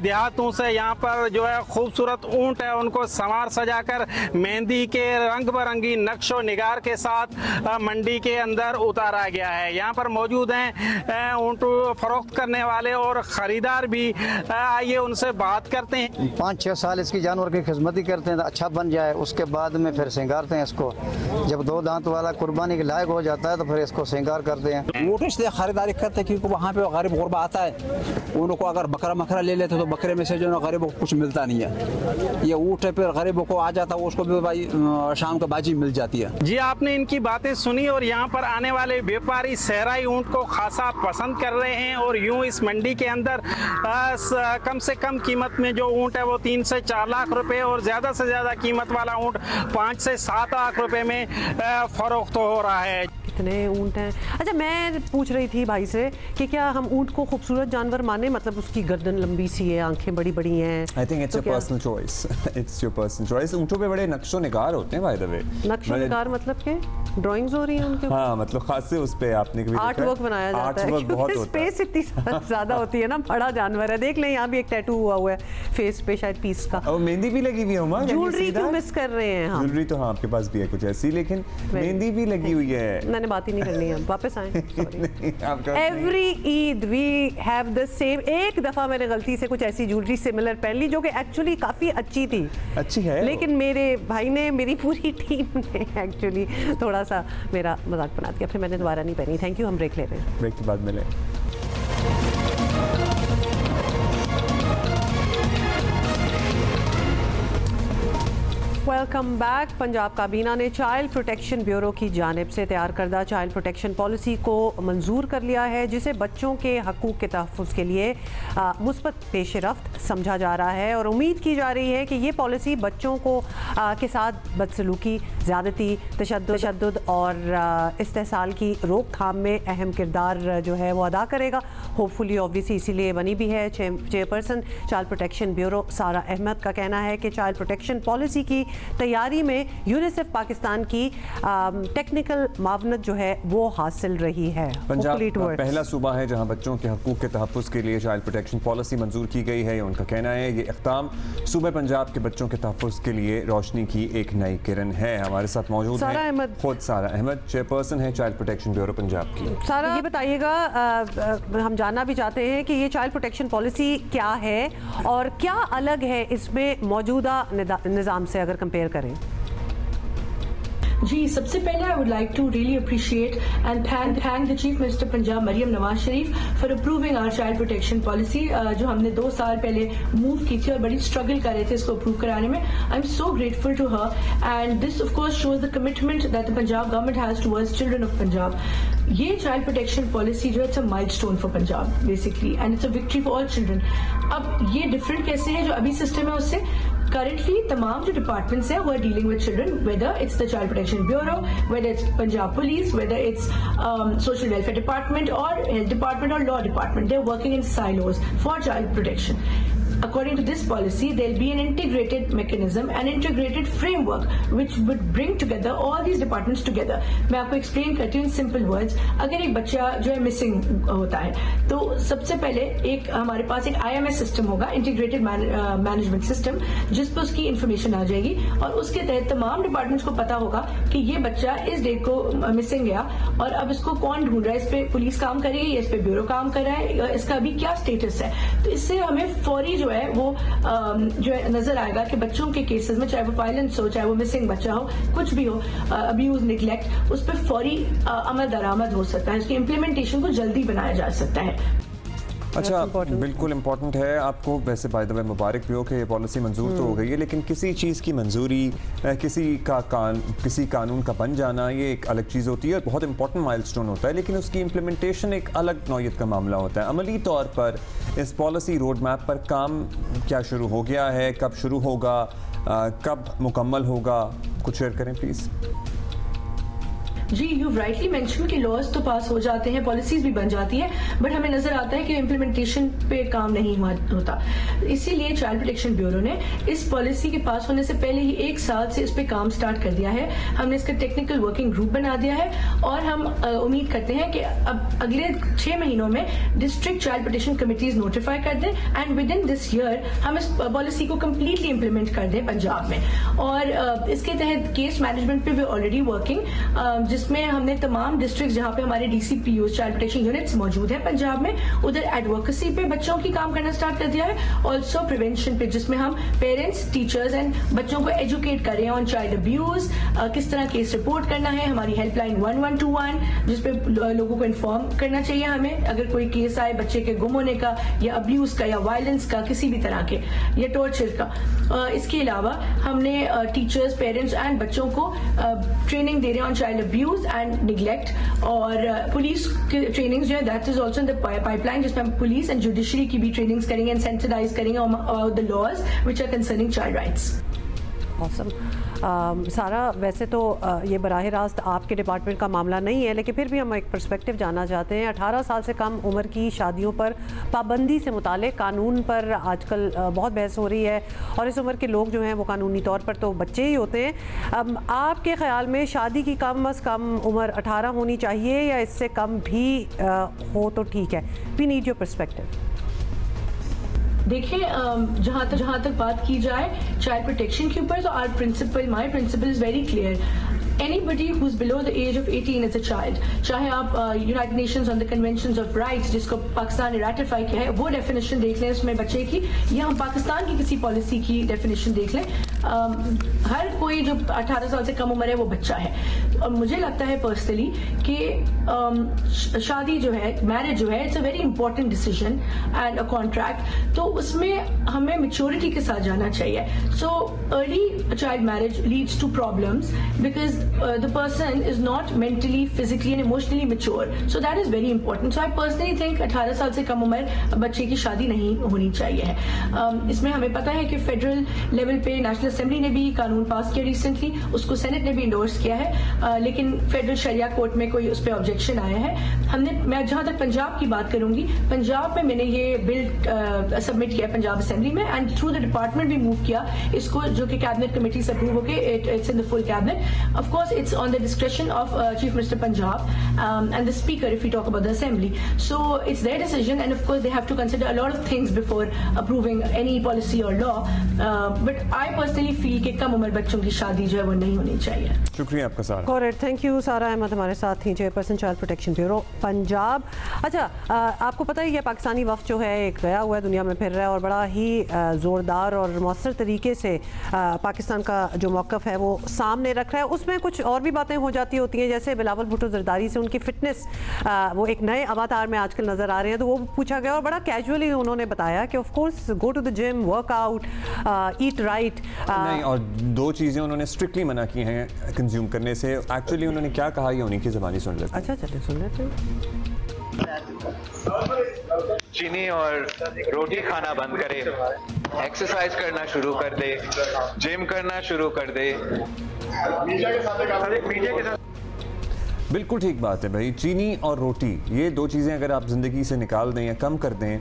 देहातों से यहाँ पर जो है खूबसूरत ऊँट है उनको संवार सजाकर मेहंदी के रंग बिरंगी नक्शो निगार के साथ मंडी के अंदर उतारा गया है। यहाँ पर मौजूद हैं ऊँट फरोख्त करने वाले और ख़रीदार भी। आइए उनसे बात करते हैं। 5-6 साल इसकी जानवर की खिदमत ही करते हैं, अच्छा बन जाए उसके बाद में फिर श्रृंगारते हैं इसको। जब 2 दांत वाला कुर्बानी के लायक हो जाता है तो फिर इसको श्रृंगार करते हैं। ऊँट इसलिए खरीदारी करते हैं क्योंकि वहाँ पे गरीब गुरबा आता है, उनको अगर बकरा ले लेते तो बकरे में से जो है गरीबों को कुछ मिलता नहीं है। ये ऊँट है फिर गरीबों को आ जाता है, उसको भी भाई शाम को बाजी मिल जाती है। जी आपने इनकी बातें सुनी और यहाँ पर आने वाले व्यापारी सहराई ऊँट को खासा पसंद कर रहे हैं और यूँ इस मंडी के अंदर कम से कम कीमत में जो ऊँट है वो 3 से 4 लाख रुपए और ज़्यादा से ज़्यादा कीमत वाला ऊँट 5 से 7 लाख रुपए में फरोख्त हो रहा है। कितने ऊँट हैं? अच्छा, मैं पूछ रही थी भाई से कि क्या हम ऊँट को खूबसूरत जानवर माने, मतलब उसकी गर्दन लंबी सी है, आंखें बड़ी बड़ी हैं। I think it's your personal choice, it's your personal choice. ऊँटों पे बड़े नक्शो निगार होते हैं बाय द वे। नक्शो निगार मतलब के ड्राइंग्स हो रही हैं उनके? हाँ, मतलब खास से उस पे आपने कभी आर्ट वर्क बनाया जाता है, क्योंकि स्पेस इतनी ज़्यादा होती है ना, बड़ा जानवर है। देख लें यहाँ भी एक टैटू हुआ हुआ है फेस पे, शायद पीस का। और मेहंदी भी लगी हुई है। ज्वेलरी क्यों मिस कर रहे हैं? ज्वेलरी तो हाँ आपके पास भी है कुछ ऐसी, लेकिन मेहंदी भी लगी हुई है। मैंने बात ही नहीं करनी है, वापस आए। Every Eid we have the same. एक दफा मैंने गलती से कुछ ऐसी ज्वेलरी सिमिलर पहन ली जो कि एक्चुअली काफी अच्छी थी, अच्छी है, लेकिन मेरे भाई ने, मेरी पूरी टीम ने एक्चुअली थोड़ा सा मेरा मजाक बना दिया, फिर मैंने दोबारा नहीं पहनी। थैंक यू, हम ब्रेक ले रहे हैं, ब्रेक के बाद मिले। Welcome back. पंजाब काबीना ने चाइल्ड प्रोटेक्शन ब्यूरो की जानिब से तैयार करदा चाइल्ड प्रोटेक्शन पॉलिसी को मंजूर कर लिया है, जिसे बच्चों के हकूक़ के तहफ़्फ़ुज़ के लिए मुस्बत पेश रफ्त समझा जा रहा है और उम्मीद की जा रही है कि ये पॉलिसी बच्चों को के साथ बदसलूकी, ज़्यादती, तशद्दुद और इस्तेहसाल की रोकथाम में अहम किरदार जो है वो अदा करेगा। होपफुली ऑब्वियसली इसीलिए बनी भी है। चेयरपर्सन चाइल्ड प्रोटेक्शन ब्यूरो सारा अहमद का कहना है कि चाइल्ड प्रोटेक्शन पॉलिसी की तैयारी में यूनिसेफ पाकिस्तान की टेक्निकल मावनत जो है वो हासिल रही है। पंजाब पहला सूबा है जहां बच्चों के हकूक़ के तहफ़्फ़ुज़ के लिए चाइल्ड प्रोटेक्शन पॉलिसी मंजूर की गई है। उनका कहना है ये इक़दाम सूबे पंजाब के बच्चों के तहफ़्फ़ुज़ के लिए रोशनी की एक नई किरण है। हमारे साथ मौजूद है खुद सारा अहमद, चेयरपर्सन है चाइल्ड प्रोटेक्शन ब्यूरो पंजाब की। सारा, ये बताइएगा, हम जानना भी चाहते हैं कि ये चाइल्ड प्रोटेक्शन पॉलिसी क्या है और क्या अलग है इसमें मौजूदा निज़ाम से अगर कंपेयर करें। जी, सबसे पहले I would like to really appreciate and thank the chief minister Punjab Maryam Nawaz Sharif for approving our child protection policy, जो हमने 2 साल पहले मूव की थी और बड़ी स्ट्रगल कर रहे थे इसको अप्रूव कराने में। I am so grateful to her and this of course shows the commitment that the Punjab government has towards children of Punjab. ये चाइल्ड प्रोटेक्शन पॉलिसी जो है it's a milestone for Punjab basically and it's a victory for all children. अब ये different कैसे है जो अभी system है उससे? Currently, तमाम जो डिपार्टमेंट्स हैं वो are dealing with children, whether it's the Child Protection Bureau, whether it's Punjab Police, whether it's Social Welfare Department or Health Department or Law Department. They're working in silos for child protection. according to this policy, there'll be an integrated mechanism, an integrated framework, which would bring together all these departments together. मैं आपको explain करती हूँ in simple words. अगर एक बच्चा जो है missing होता है, तो सबसे पहले एक हमारे पास एक IMS system होगा, integrated management system, जिस पर उसकी information आ जाएगी और उसके तहत तमाम डिपार्टमेंट्स को पता होगा कि ये बच्चा इस डेट को मिसिंग गया और अब इसको कौन ढूंढ रहा है, इस पे पुलिस काम कर रही है, इस पे ब्यूरो काम कर रहा है, इसका अभी क्या स्टेटस है। तो इससे हमें फौरी जो है वो जो है नजर आएगा कि बच्चों के केसेस में, चाहे वो वायलेंस हो, चाहे वो मिसिंग बच्चा हो, कुछ भी हो, अब्यूज, निगलेक्ट, उस पर फौरी अमल दरामद हो सकता है, उसकी इम्प्लीमेंटेशन को जल्दी बनाया जा सकता है। अच्छा, बिल्कुल इम्पोर्टेंट है। आपको वैसे बाय द वे मुबारक भी हो कि ये पॉलिसी मंजूर तो हो गई है, लेकिन किसी चीज़ की मंजूरी, किसी कानून का बन जाना, ये एक अलग चीज़ होती है और बहुत इंपॉर्टेंट माइलस्टोन होता है, लेकिन उसकी इम्प्लीमेंटेशन एक अलग नौयत का मामला होता है। अमली तौर पर इस पॉलिसी रोड मैप पर काम क्या शुरू हो गया है, कब शुरू होगा, कब मुकम्मल होगा, कुछ शेयर करें प्लीज़। जी, यू राइटली मेंशन कि लॉज तो पास हो जाते हैं, पॉलिसीज भी बन जाती है, बट हमें नजर आता है कि इम्प्लीमेंटेशन पे काम नहीं होता। इसीलिए चाइल्ड प्रोटेक्शन ब्यूरो ने इस पॉलिसी के पास होने से पहले ही 1 साल से इस पे काम स्टार्ट कर दिया है। हमने इसका टेक्निकल वर्किंग ग्रुप बना दिया है और हम उम्मीद करते हैं कि अब अगले 6 महीनों में district child protection committees notify कर दें and with in this year हम इस पॉलिसी को कम्प्लीटली इम्प्लीमेंट कर दें पंजाब में। और इसके तहत केस मैनेजमेंट पे भी ऑलरेडी वर्किंग, जिसमें हमने तमाम डिस्ट्रिक्ट जहां पे हमारे DCPU चाइल्ड प्रोटेक्शन यूनिट्स मौजूद हैं पंजाब में, उधर एडवोकेसी पे बच्चों की काम करना स्टार्ट कर दिया है, ऑल्सो प्रिवेंशन पे, जिसमें हम पेरेंट्स, टीचर्स एंड बच्चों को एजुकेट कर रहे हैं ऑन चाइल्ड अब्यूज, किस तरह केस रिपोर्ट करना है। हमारी हेल्पलाइन 1121 जिसपे लोगों को इन्फॉर्म करना चाहिए हमें अगर कोई केस आए बच्चे के गुम होने का या अब्यूज का या वायलेंस का, किसी भी तरह के, या टॉर्चर का। इसके अलावा हमने टीचर्स, पेरेंट्स एंड बच्चों को ट्रेनिंग दे रहे हैं on child abuse and neglect, और पुलिस की ट्रेनिंग्स जो है that is also in the pipeline, जिसमें हम पुलिस एंड जुडिशरी की भी ट्रेनिंग्स करेंगे एंड सेंसिटाइज करेंगे on the laws which are concerning child rights. Awesome. Sara, वैसे तो ये बराह रास्त आपके डिपार्टमेंट का मामला नहीं है, लेकिन फिर भी हम एक पर्सपेक्टिव जानना चाहते हैं। 18 साल से कम उम्र की शादियों पर पाबंदी से मुतालिक कानून पर आजकल बहुत बहस हो रही है और इस उम्र के लोग जो हैं वो कानूनी तौर पर तो बच्चे ही होते हैं। आपके ख्याल में शादी की कम अज़ कम उम्र 18 होनी चाहिए या इससे कम भी हो तो ठीक है? We need your perspective. देखिए, जहाँ तक बात की जाए चाइल्ड प्रोटेक्शन के ऊपर, तो my principle is very clear. Anybody who's below the age of 18 is a child. चाहे आप United Nations on the conventions of rights, जिसको पाकिस्तान ने रेटिफाई किया है, वो डेफिनेशन देख लें उसमें बच्चे की, या हम पाकिस्तान की किसी पॉलिसी की डेफिनेशन देख लें, हर कोई जो 18 साल से कम उम्र है वो बच्चा है। और मुझे लगता है पर्सनली कि शादी जो है, मैरिज जो है, it's a very important decision and a contract, तो उसमें हमें मेच्योरिटी के साथ जाना चाहिए। So early child marriage leads to problems because the person is not mentally, physically and emotionally mature. So that is very important. So I personally think 18 साल से कम उम्र बच्चे की शादी नहीं होनी चाहिए है। इसमें हमें पता है कि फेडरल लेवल पे नेशनल असेंबली ने भी कानून पास किया रिसेंटली, उसको सेनेट ने भी इंडोर्स किया है, लेकिन फेडरल शरिया कोर्ट में कोई उस पर ऑब्जेक्शन आया है। मैं जहां तक पंजाब की बात करूंगी, पंजाब में मैंने ये बिल सबमिट किया पंजाब असेंबली में एंड थ्रू द डिपार्टमेंट भी मूव किया इसको, जो कि कैबिनेट कमेटी से अप्रूव होके it's in the full cabinet. Of course, it's on the discretion of Chief Minister Punjab and the Speaker if we talk about the Assembly. So it's their decision, and of course they have to consider a lot of things before approving any policy or law. But I personally feel कि कम उम्र बच्चों की शादी जो है वो नहीं होनी चाहिए। शुक्रिया आपका सारा। Correct, thank you. सारा अहमद हमारे साथ थी, chairperson child protection bureau Punjab. अच्छा, आपको पता ही है पाकिस्तानी वफ़द जो है एक गया हुआ है, दुनिया में फिर रहा है और बड़ा ही ज़ोरदार और मौसर तरीके से पाकिस्तान का जो मौक़िफ़ है वो सामने रख रहा है। उसमें कुछ और भी बातें हो जाती होती हैं, जैसे बिलावल भुट्टो जरदारी से उनकी फिटनेस, वो एक नए अवतार में आजकल नज़र आ रहे हैं, तो वो पूछा गया और बड़ा कैजुअली उन्होंने बताया कि of course go to the gym, workout, eat right. नहीं, और 2 चीज़ें उन्होंने स्ट्रिक्टली मना की हैं कंज्यूम करने से। एक्चुअली उन्होंने क्या कहा ये उन्हीं की ज़बानी सुन लेते हैं। अच्छा, चलिए सुन लेते हैं। चीनी और रोटी खाना बंद करे, एक्सरसाइज करना शुरू कर दे, जिम करना शुरू कर दे। बिल्कुल ठीक बात है भाई। चीनी और रोटी, ये दो चीज़ें अगर आप ज़िंदगी से निकाल दें या कम कर दें,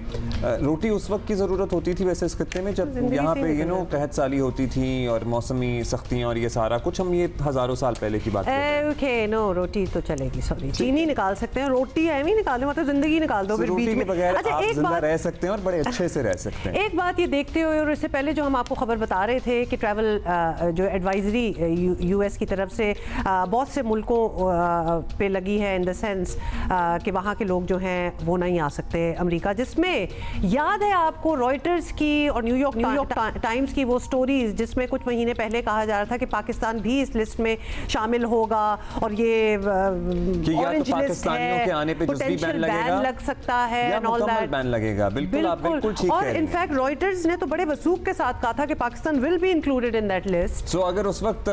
रोटी उस वक्त की ज़रूरत होती थी वैसे इस खत्ते में जब यहाँ पे कहत साली होती थी और मौसमी सख्तियाँ और ये सारा कुछ, हम ये हज़ारों साल पहले की बात है। नो, रोटी तो चलेगी, सॉरी, चीनी निकाल सकते हैं, रोटी है नहीं निकाल, मतलब ज़िंदगी निकाल दो फिर बीच में। अच्छा, एक बात रह सकते हैं और बड़े अच्छे से रह सकते हैं। एक बात ये देखते हुए, और इससे पहले जो हम आपको खबर बता रहे थे कि ट्रैवल जो एडवाइजरी यूएस की तरफ से बहुत से मुल्कों पे लगी है, इन द सेंस कि वहाँ के लोग जो हैं वो नहीं आ सकते अमेरिका, जिसमें याद है आपको रॉयटर्स की और न्यूयॉर्क टाइम्स की वो स्टोरीज जिसमें कुछ महीने पहले कहा जा रहा था कि पाकिस्तान भी इस लिस्ट में शामिल होगा और ये ऑरेंज लिस्ट है, पोटेंशियल बैन लग सकता है, बैन लगेगा। बिल्कुल, आप बिल्कुल ठीक और इनफैक्ट रॉयटर्स ने तो बड़े वसूख के साथ कहा था कि Pakistan will be included in that list. So अगर उस वक्त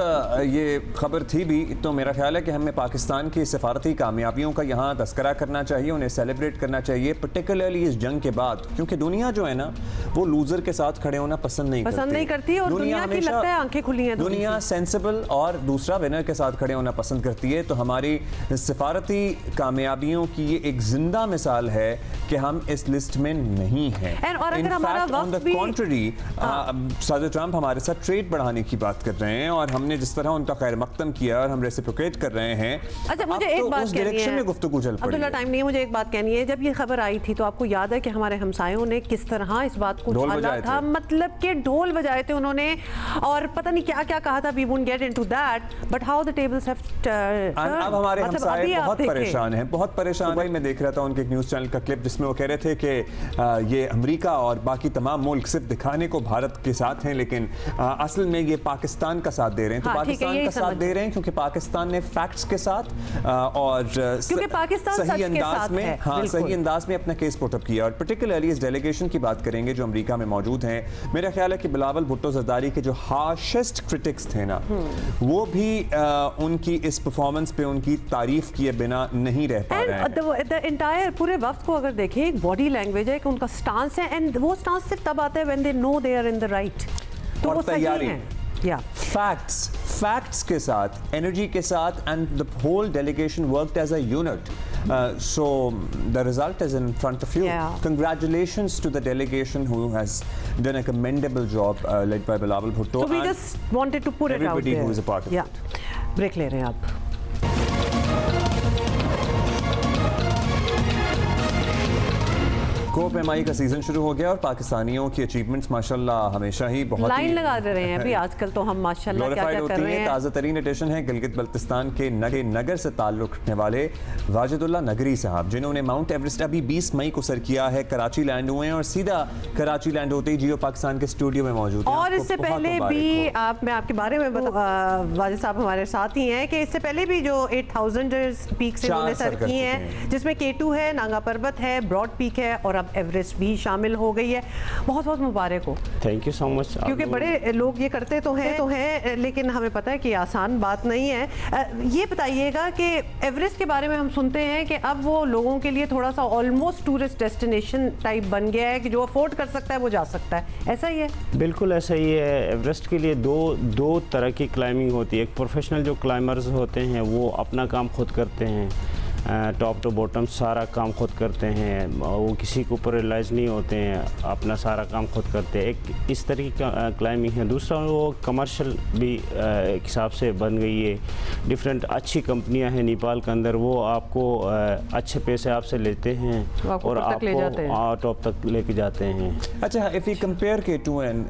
ये खबर थी भी तो मेरा ख्याल है कि हमें पाकिस्तान की सिफारती कामयाबियों का यहाँ तस्करा करना चाहिए, उन्हें सेलिब्रेट करना चाहिए, पर्टिकुलरली इस जंग के बाद, क्योंकि दुनिया जो है ना वो लूजर के साथ खड़े होना पसंद नहीं करती और दुनिया की लगता है आंखें खुली हैं, दुनिया सेंसिबल और दूसरा विनर के साथ खड़े होना पसंद करती है। तो हमारी सिफारती कामयाबियों की ये एक जिंदा मिसाल है कि हम इस लिस्ट में नहीं हैं। और अगर हमारा वक्त भी सदर ट्रंप हमारे साथ ट्रेड बढ़ाने की बात कर रहे हैं और हमने जिस तरह उनका खैर मकदम किया और हम रेसिप्रोकेट कर रहे हैं। अच्छा, मुझे एक बात उस डायरेक्शन में गुफ्तगू चल पड़ी। अब्दुल्ला, टाइम नहीं है, मुझे एक बात कहनी है। जब ये खबर आई थी तो आपको याद है कि हमारे हमसायों ने किस तरह इस बात को उछाला था, मतलब कि ढोल बजाए थे उन्होंने और पता नहीं क्या क्या कहा था। We won't get into that, but how the tables have turned. अब हमारे हमसाये बहुत परेशान हैं, बहुत परेशान हैं। मैं देख रहा था उनके एक न्यूज़ चैनल का क्लिप जिसमें वो कह रहे थे कि ये अमेरिका और बाकी तमाम मुल्क सिर्फ दिखाने को भारत के साथ हैं, लेकिन असल में ये पाकिस्तान का साथ दे रहे हैं। तो पाकिस्तान का साथ दे रहे हैं क्योंकि पाकिस्तान ने फैक्ट्स के साथ और सही अंदाज में, हाँ, सही अंदाज में अपना केस पुट अप किया। और पर्टिकुलरली इस डेलीगेशन की बात करेंगे जो अमेरिका में मौजूद हैं। मेरा ख्याल है कि बिलावल भुट्टो ज़रदारी के जो हार्शेस्ट क्रिटिक्स थे ना, वो भी उनकी इस परफॉर्मेंस पे उनकी तारीफ किए बिना नहीं रह पा रहे हैं। द एंटायर पूरे वक्त को अगर देखें, एक बॉडी लैंग्वेज है कि उनका स्टांस है, एंड वो स्टांस सिर्फ तब आता है when they know they are in the right. तो वो सही है, या फैक्ट्स के साथ, एनर्जी के साथ, and the whole delegation worked as a unit. So the result is in front of you. Yeah. Congratulations to the delegation who has done a commendable job led by Bilawal Bhutto. So we just wanted to put it out there. Everybody who is a part of it. Break ले रहे हैं आप. कोप MI का season शुरू हो गया और पाकिस्तानियों की अचीवमेंट्स माशाल्लाह हमेशा ही बहुत लाइन लगा दे रहे हैं अभी आजकल तो हम माशाल्लाह क्या-क्या कर रहे हैं। ताज़ा तरीन एडिशन है गिलगित बल्तिस्तान के नगर से ताल्लुक़ रखने वाले वाजिदुल्लाह नगरी साहब, जिन्होंने माउंट एवरेस्ट अभी 20 मई को सर किया है, कराची लैंड हुए हैं और सीधा कराची लैंड होते ही जियो पाकिस्तान के स्टूडियो में मौजूद हैं। और इससे पहले भी मैं आपके बारे में वाजिद साहब हमारे साथ ही हैं कि इससे पहले भी जो 8000 पीक से उन्होंने सर की हैं, जिसमें K2 है, नांगा पर्वत है, ब्रॉड पीक है और एवरेस्ट भी शामिल हो गई है। बहुत बहुत मुबारक हो। Thank you so much. क्योंकि बड़े लोग ये करते तो हैं लेकिन हमें पता है कि आसान बात नहीं है। ये बताइएगा कि एवरेस्ट के बारे में हम सुनते हैं कि अब वो लोगों के लिए थोड़ा सा ऑलमोस्ट टूरिस्ट डेस्टिनेशन टाइप बन गया है कि जो अफोर्ड कर सकता है वो जा सकता है, ऐसा ही है? बिल्कुल ऐसा ही है। एवरेस्ट के लिए दो तरह की क्लाइंबिंग होती है। एक प्रोफेशनल जो क्लाइंबर्स होते हैं वो अपना काम खुद करते हैं, टॉप टू बॉटम सारा काम खुद करते हैं, वो किसी के ऊपर रिलाइज नहीं होते हैं, अपना सारा काम खुद करते हैं। एक इस तरह की क्लाइंबिंग है। दूसरा वो कमर्शियल भी एक हिसाब से बन गई है। डिफरेंट अच्छी कंपनियां हैं नेपाल के अंदर, वो आपको अच्छे पैसे आपसे लेते हैं और आपको टॉप तक लेके जाते हैं। अच्छा, if you compare K2 and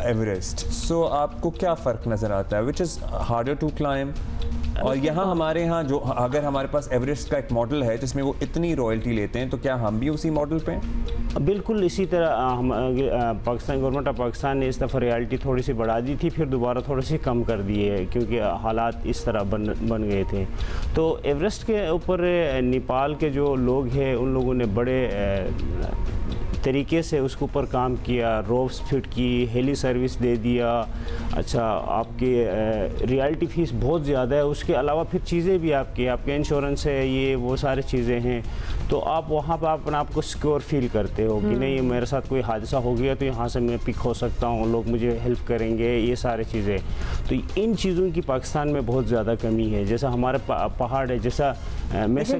Everest, so आपको क्या फ़र्क नज़र आता है? Which is harder to climb? और यहाँ हमारे यहाँ जो अगर हमारे पास एवरेस्ट का एक मॉडल है जिसमें वो इतनी रॉयल्टी लेते हैं, तो क्या हम भी उसी मॉडल पे हैं? बिल्कुल इसी तरह हम पाकिस्तान गवर्नमेंट ऑफ पाकिस्तान ने इस दफ़ा रॉयल्टी थोड़ी सी बढ़ा दी थी, फिर दोबारा थोड़ी सी कम कर दी है क्योंकि हालात इस तरह बन गए थे। तो एवरेस्ट के ऊपर नेपाल के जो लोग हैं उन लोगों ने बड़े तरीके से उसके ऊपर काम किया, रोप्स फिट की, हेली सर्विस दे दिया अच्छा आपकी रियल्टी फीस बहुत ज़्यादा है, उसके अलावा फिर चीज़ें भी आपके इंश्योरेंस है, ये वो सारी चीज़ें हैं, तो आप वहाँ पर अपने आप को सिक्योर फील करते हो कि नहीं मेरे साथ कोई हादसा हो गया तो यहाँ से मैं पिक हो सकता हूँ, लोग मुझे हेल्प करेंगे, ये सारी चीज़ें। तो इन चीज़ों की पाकिस्तान में बहुत ज़्यादा कमी है। जैसा हमारे पहाड़ है, जैसा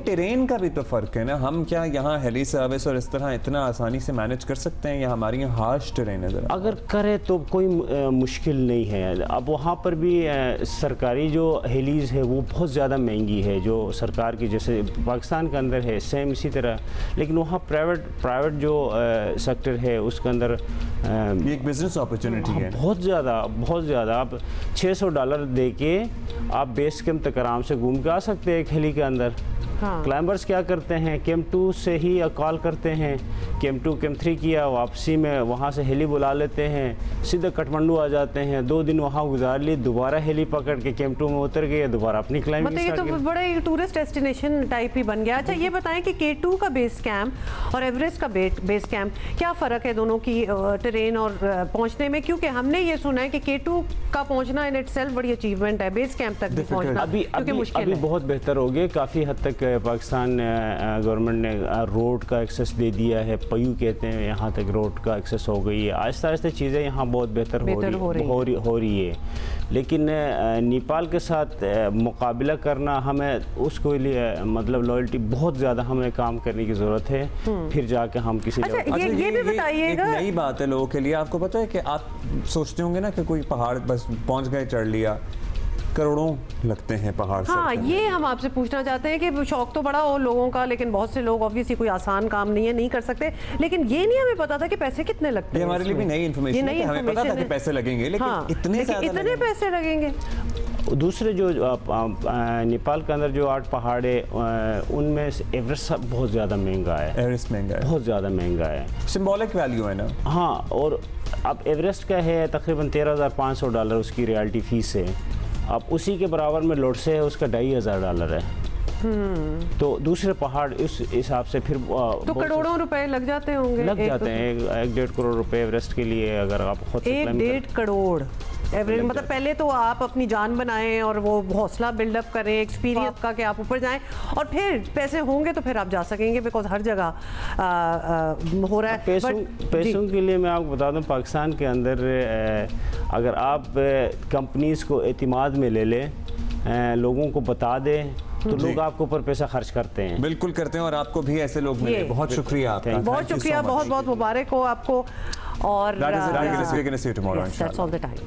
टेरेन का भी तो फ़र्क है ना, हम क्या यहाँ हेली सर्विस और इस तरह इतना आसानी से मैनेज कर सकते हैं या हमारी यहाँ हार्श टेरेन है? अगर करें तो कोई मुश्किल नहीं है। अब वहाँ पर भी सरकारी जो हेलीज़ है वो बहुत ज़्यादा महंगी है, जो सरकार की जैसे पाकिस्तान के अंदर है सेम इसी तरह, लेकिन वहाँ प्राइवेट जो सेक्टर है उसके अंदर एक बिजनेस अपॉर्चुनिटी है बहुत ज़्यादा। आप $600 दे के आप बेस कैंप तक आराम से घूम के आ सकते हैं एक हेली के अंदर। हाँ। क्लाइंबर्स क्या करते हैं, कैंप 2 से ही कॉल करते हैं, कैंप 2 कैंप 3 किया, वापसी में वहाँ से हेली बुला लेते हैं, सीधे काठमांडू आ जाते हैं, 2 दिन वहाँ गुजार लिए, दोबारा हेली पकड़ के कैंप 2 में उतर गए, दोबारा अपनी क्लाइंबिंग स्टार्ट की। तो बड़ा एक टूरिस्ट डेस्टिनेशन टाइप ही बन गया। अच्छा ये बताएं कि K2 का बेस कैंप और एवरेस्ट का बेस कैंप क्या फ़र्क है दोनों की टेरेन और पहुँचने में? क्योंकि हमने ये सुना है कि K2 का पहुँचना इन इटसेल्फ बड़ी अचीवमेंट है, बेस कैंप तक भी पहुँचना अभी बहुत बेहतर हो गया, काफ़ी हद तक पाकिस्तान गवर्नमेंट ने रोड का एक्सेस दे दिया है, पयू कहते हैं, यहाँ तक रोड का एक्सेस हो गई है। आहिस्ता आहिस्ता चीज़ें यहाँ बहुत बेहतर हो रही है। लेकिन नेपाल के साथ मुकाबला करना हमें उसको लिए मतलब लॉयल्टी बहुत ज़्यादा हमें काम करने की ज़रूरत है, फिर जाके हम किसी ये भी बताइएगा। नई बात है लोगों के लिए। आपको पता है कि आप सोचते होंगे ना कि कोई पहाड़ बस पहुँच गए चढ़ लिया, करोड़ों लगते हैं पहाड़। हाँ, ये हम आपसे पूछना चाहते हैं कि शौक तो बड़ा हो लोगों का, लेकिन बहुत से लोग ऑब्वियसली कोई आसान काम नहीं है, नहीं कर सकते, लेकिन ये नहीं हमें पता था कि पैसे कितने लगते हैं। हमारे लिए भी नई इन्फॉर्मेशन है, हमें पता था कि पैसे लगेंगे, लेकिन इतने पैसे लगेंगे। दूसरे जो नेपाल के अंदर जो 8 पहाड़ है उनमें एवरेस्ट बहुत ज़्यादा महंगा है। एवरेस्ट महंगा है, बहुत ज़्यादा महंगा है, सिंबॉलिक वैल्यू है ना। हाँ, और अब एवरेस्ट का है तकरीबन $13,500 उसकी रॉयल्टी फीस है। अब उसी के बराबर में लोटसे है, उसका $2,500 है। तो दूसरे पहाड़ इस हिसाब से फिर तो करोड़ों रुपए लग जाते होंगे। लग जाते हैं 1-1.5 करोड़ रुपए एवरेस्ट के लिए, अगर आप खुद से 1-1.5 करोड़ एवरेज। मतलब पहले तो आप अपनी जान बनाएं और वो हौसला बिल्डअप करें, एक्सपीरियंस का कि आप ऊपर जाएं, और फिर पैसे होंगे तो फिर आप जा सकेंगे, बिकॉज हर जगह हो रहा है। पैसों के लिए मैं आपको बता दूं, पाकिस्तान के अंदर अगर आप कंपनीज को एतमाद में ले लें, लोगों को बता दें, तो लोग आपके ऊपर पैसा खर्च करते हैं। बिल्कुल करते हैं, और आपको भी ऐसे लोग मिले। बहुत शुक्रिया आपका, बहुत शुक्रिया, बहुत बहुत मुबारक हो आपको। और that is it. We're going to see you tomorrow. Yes, that's all the time.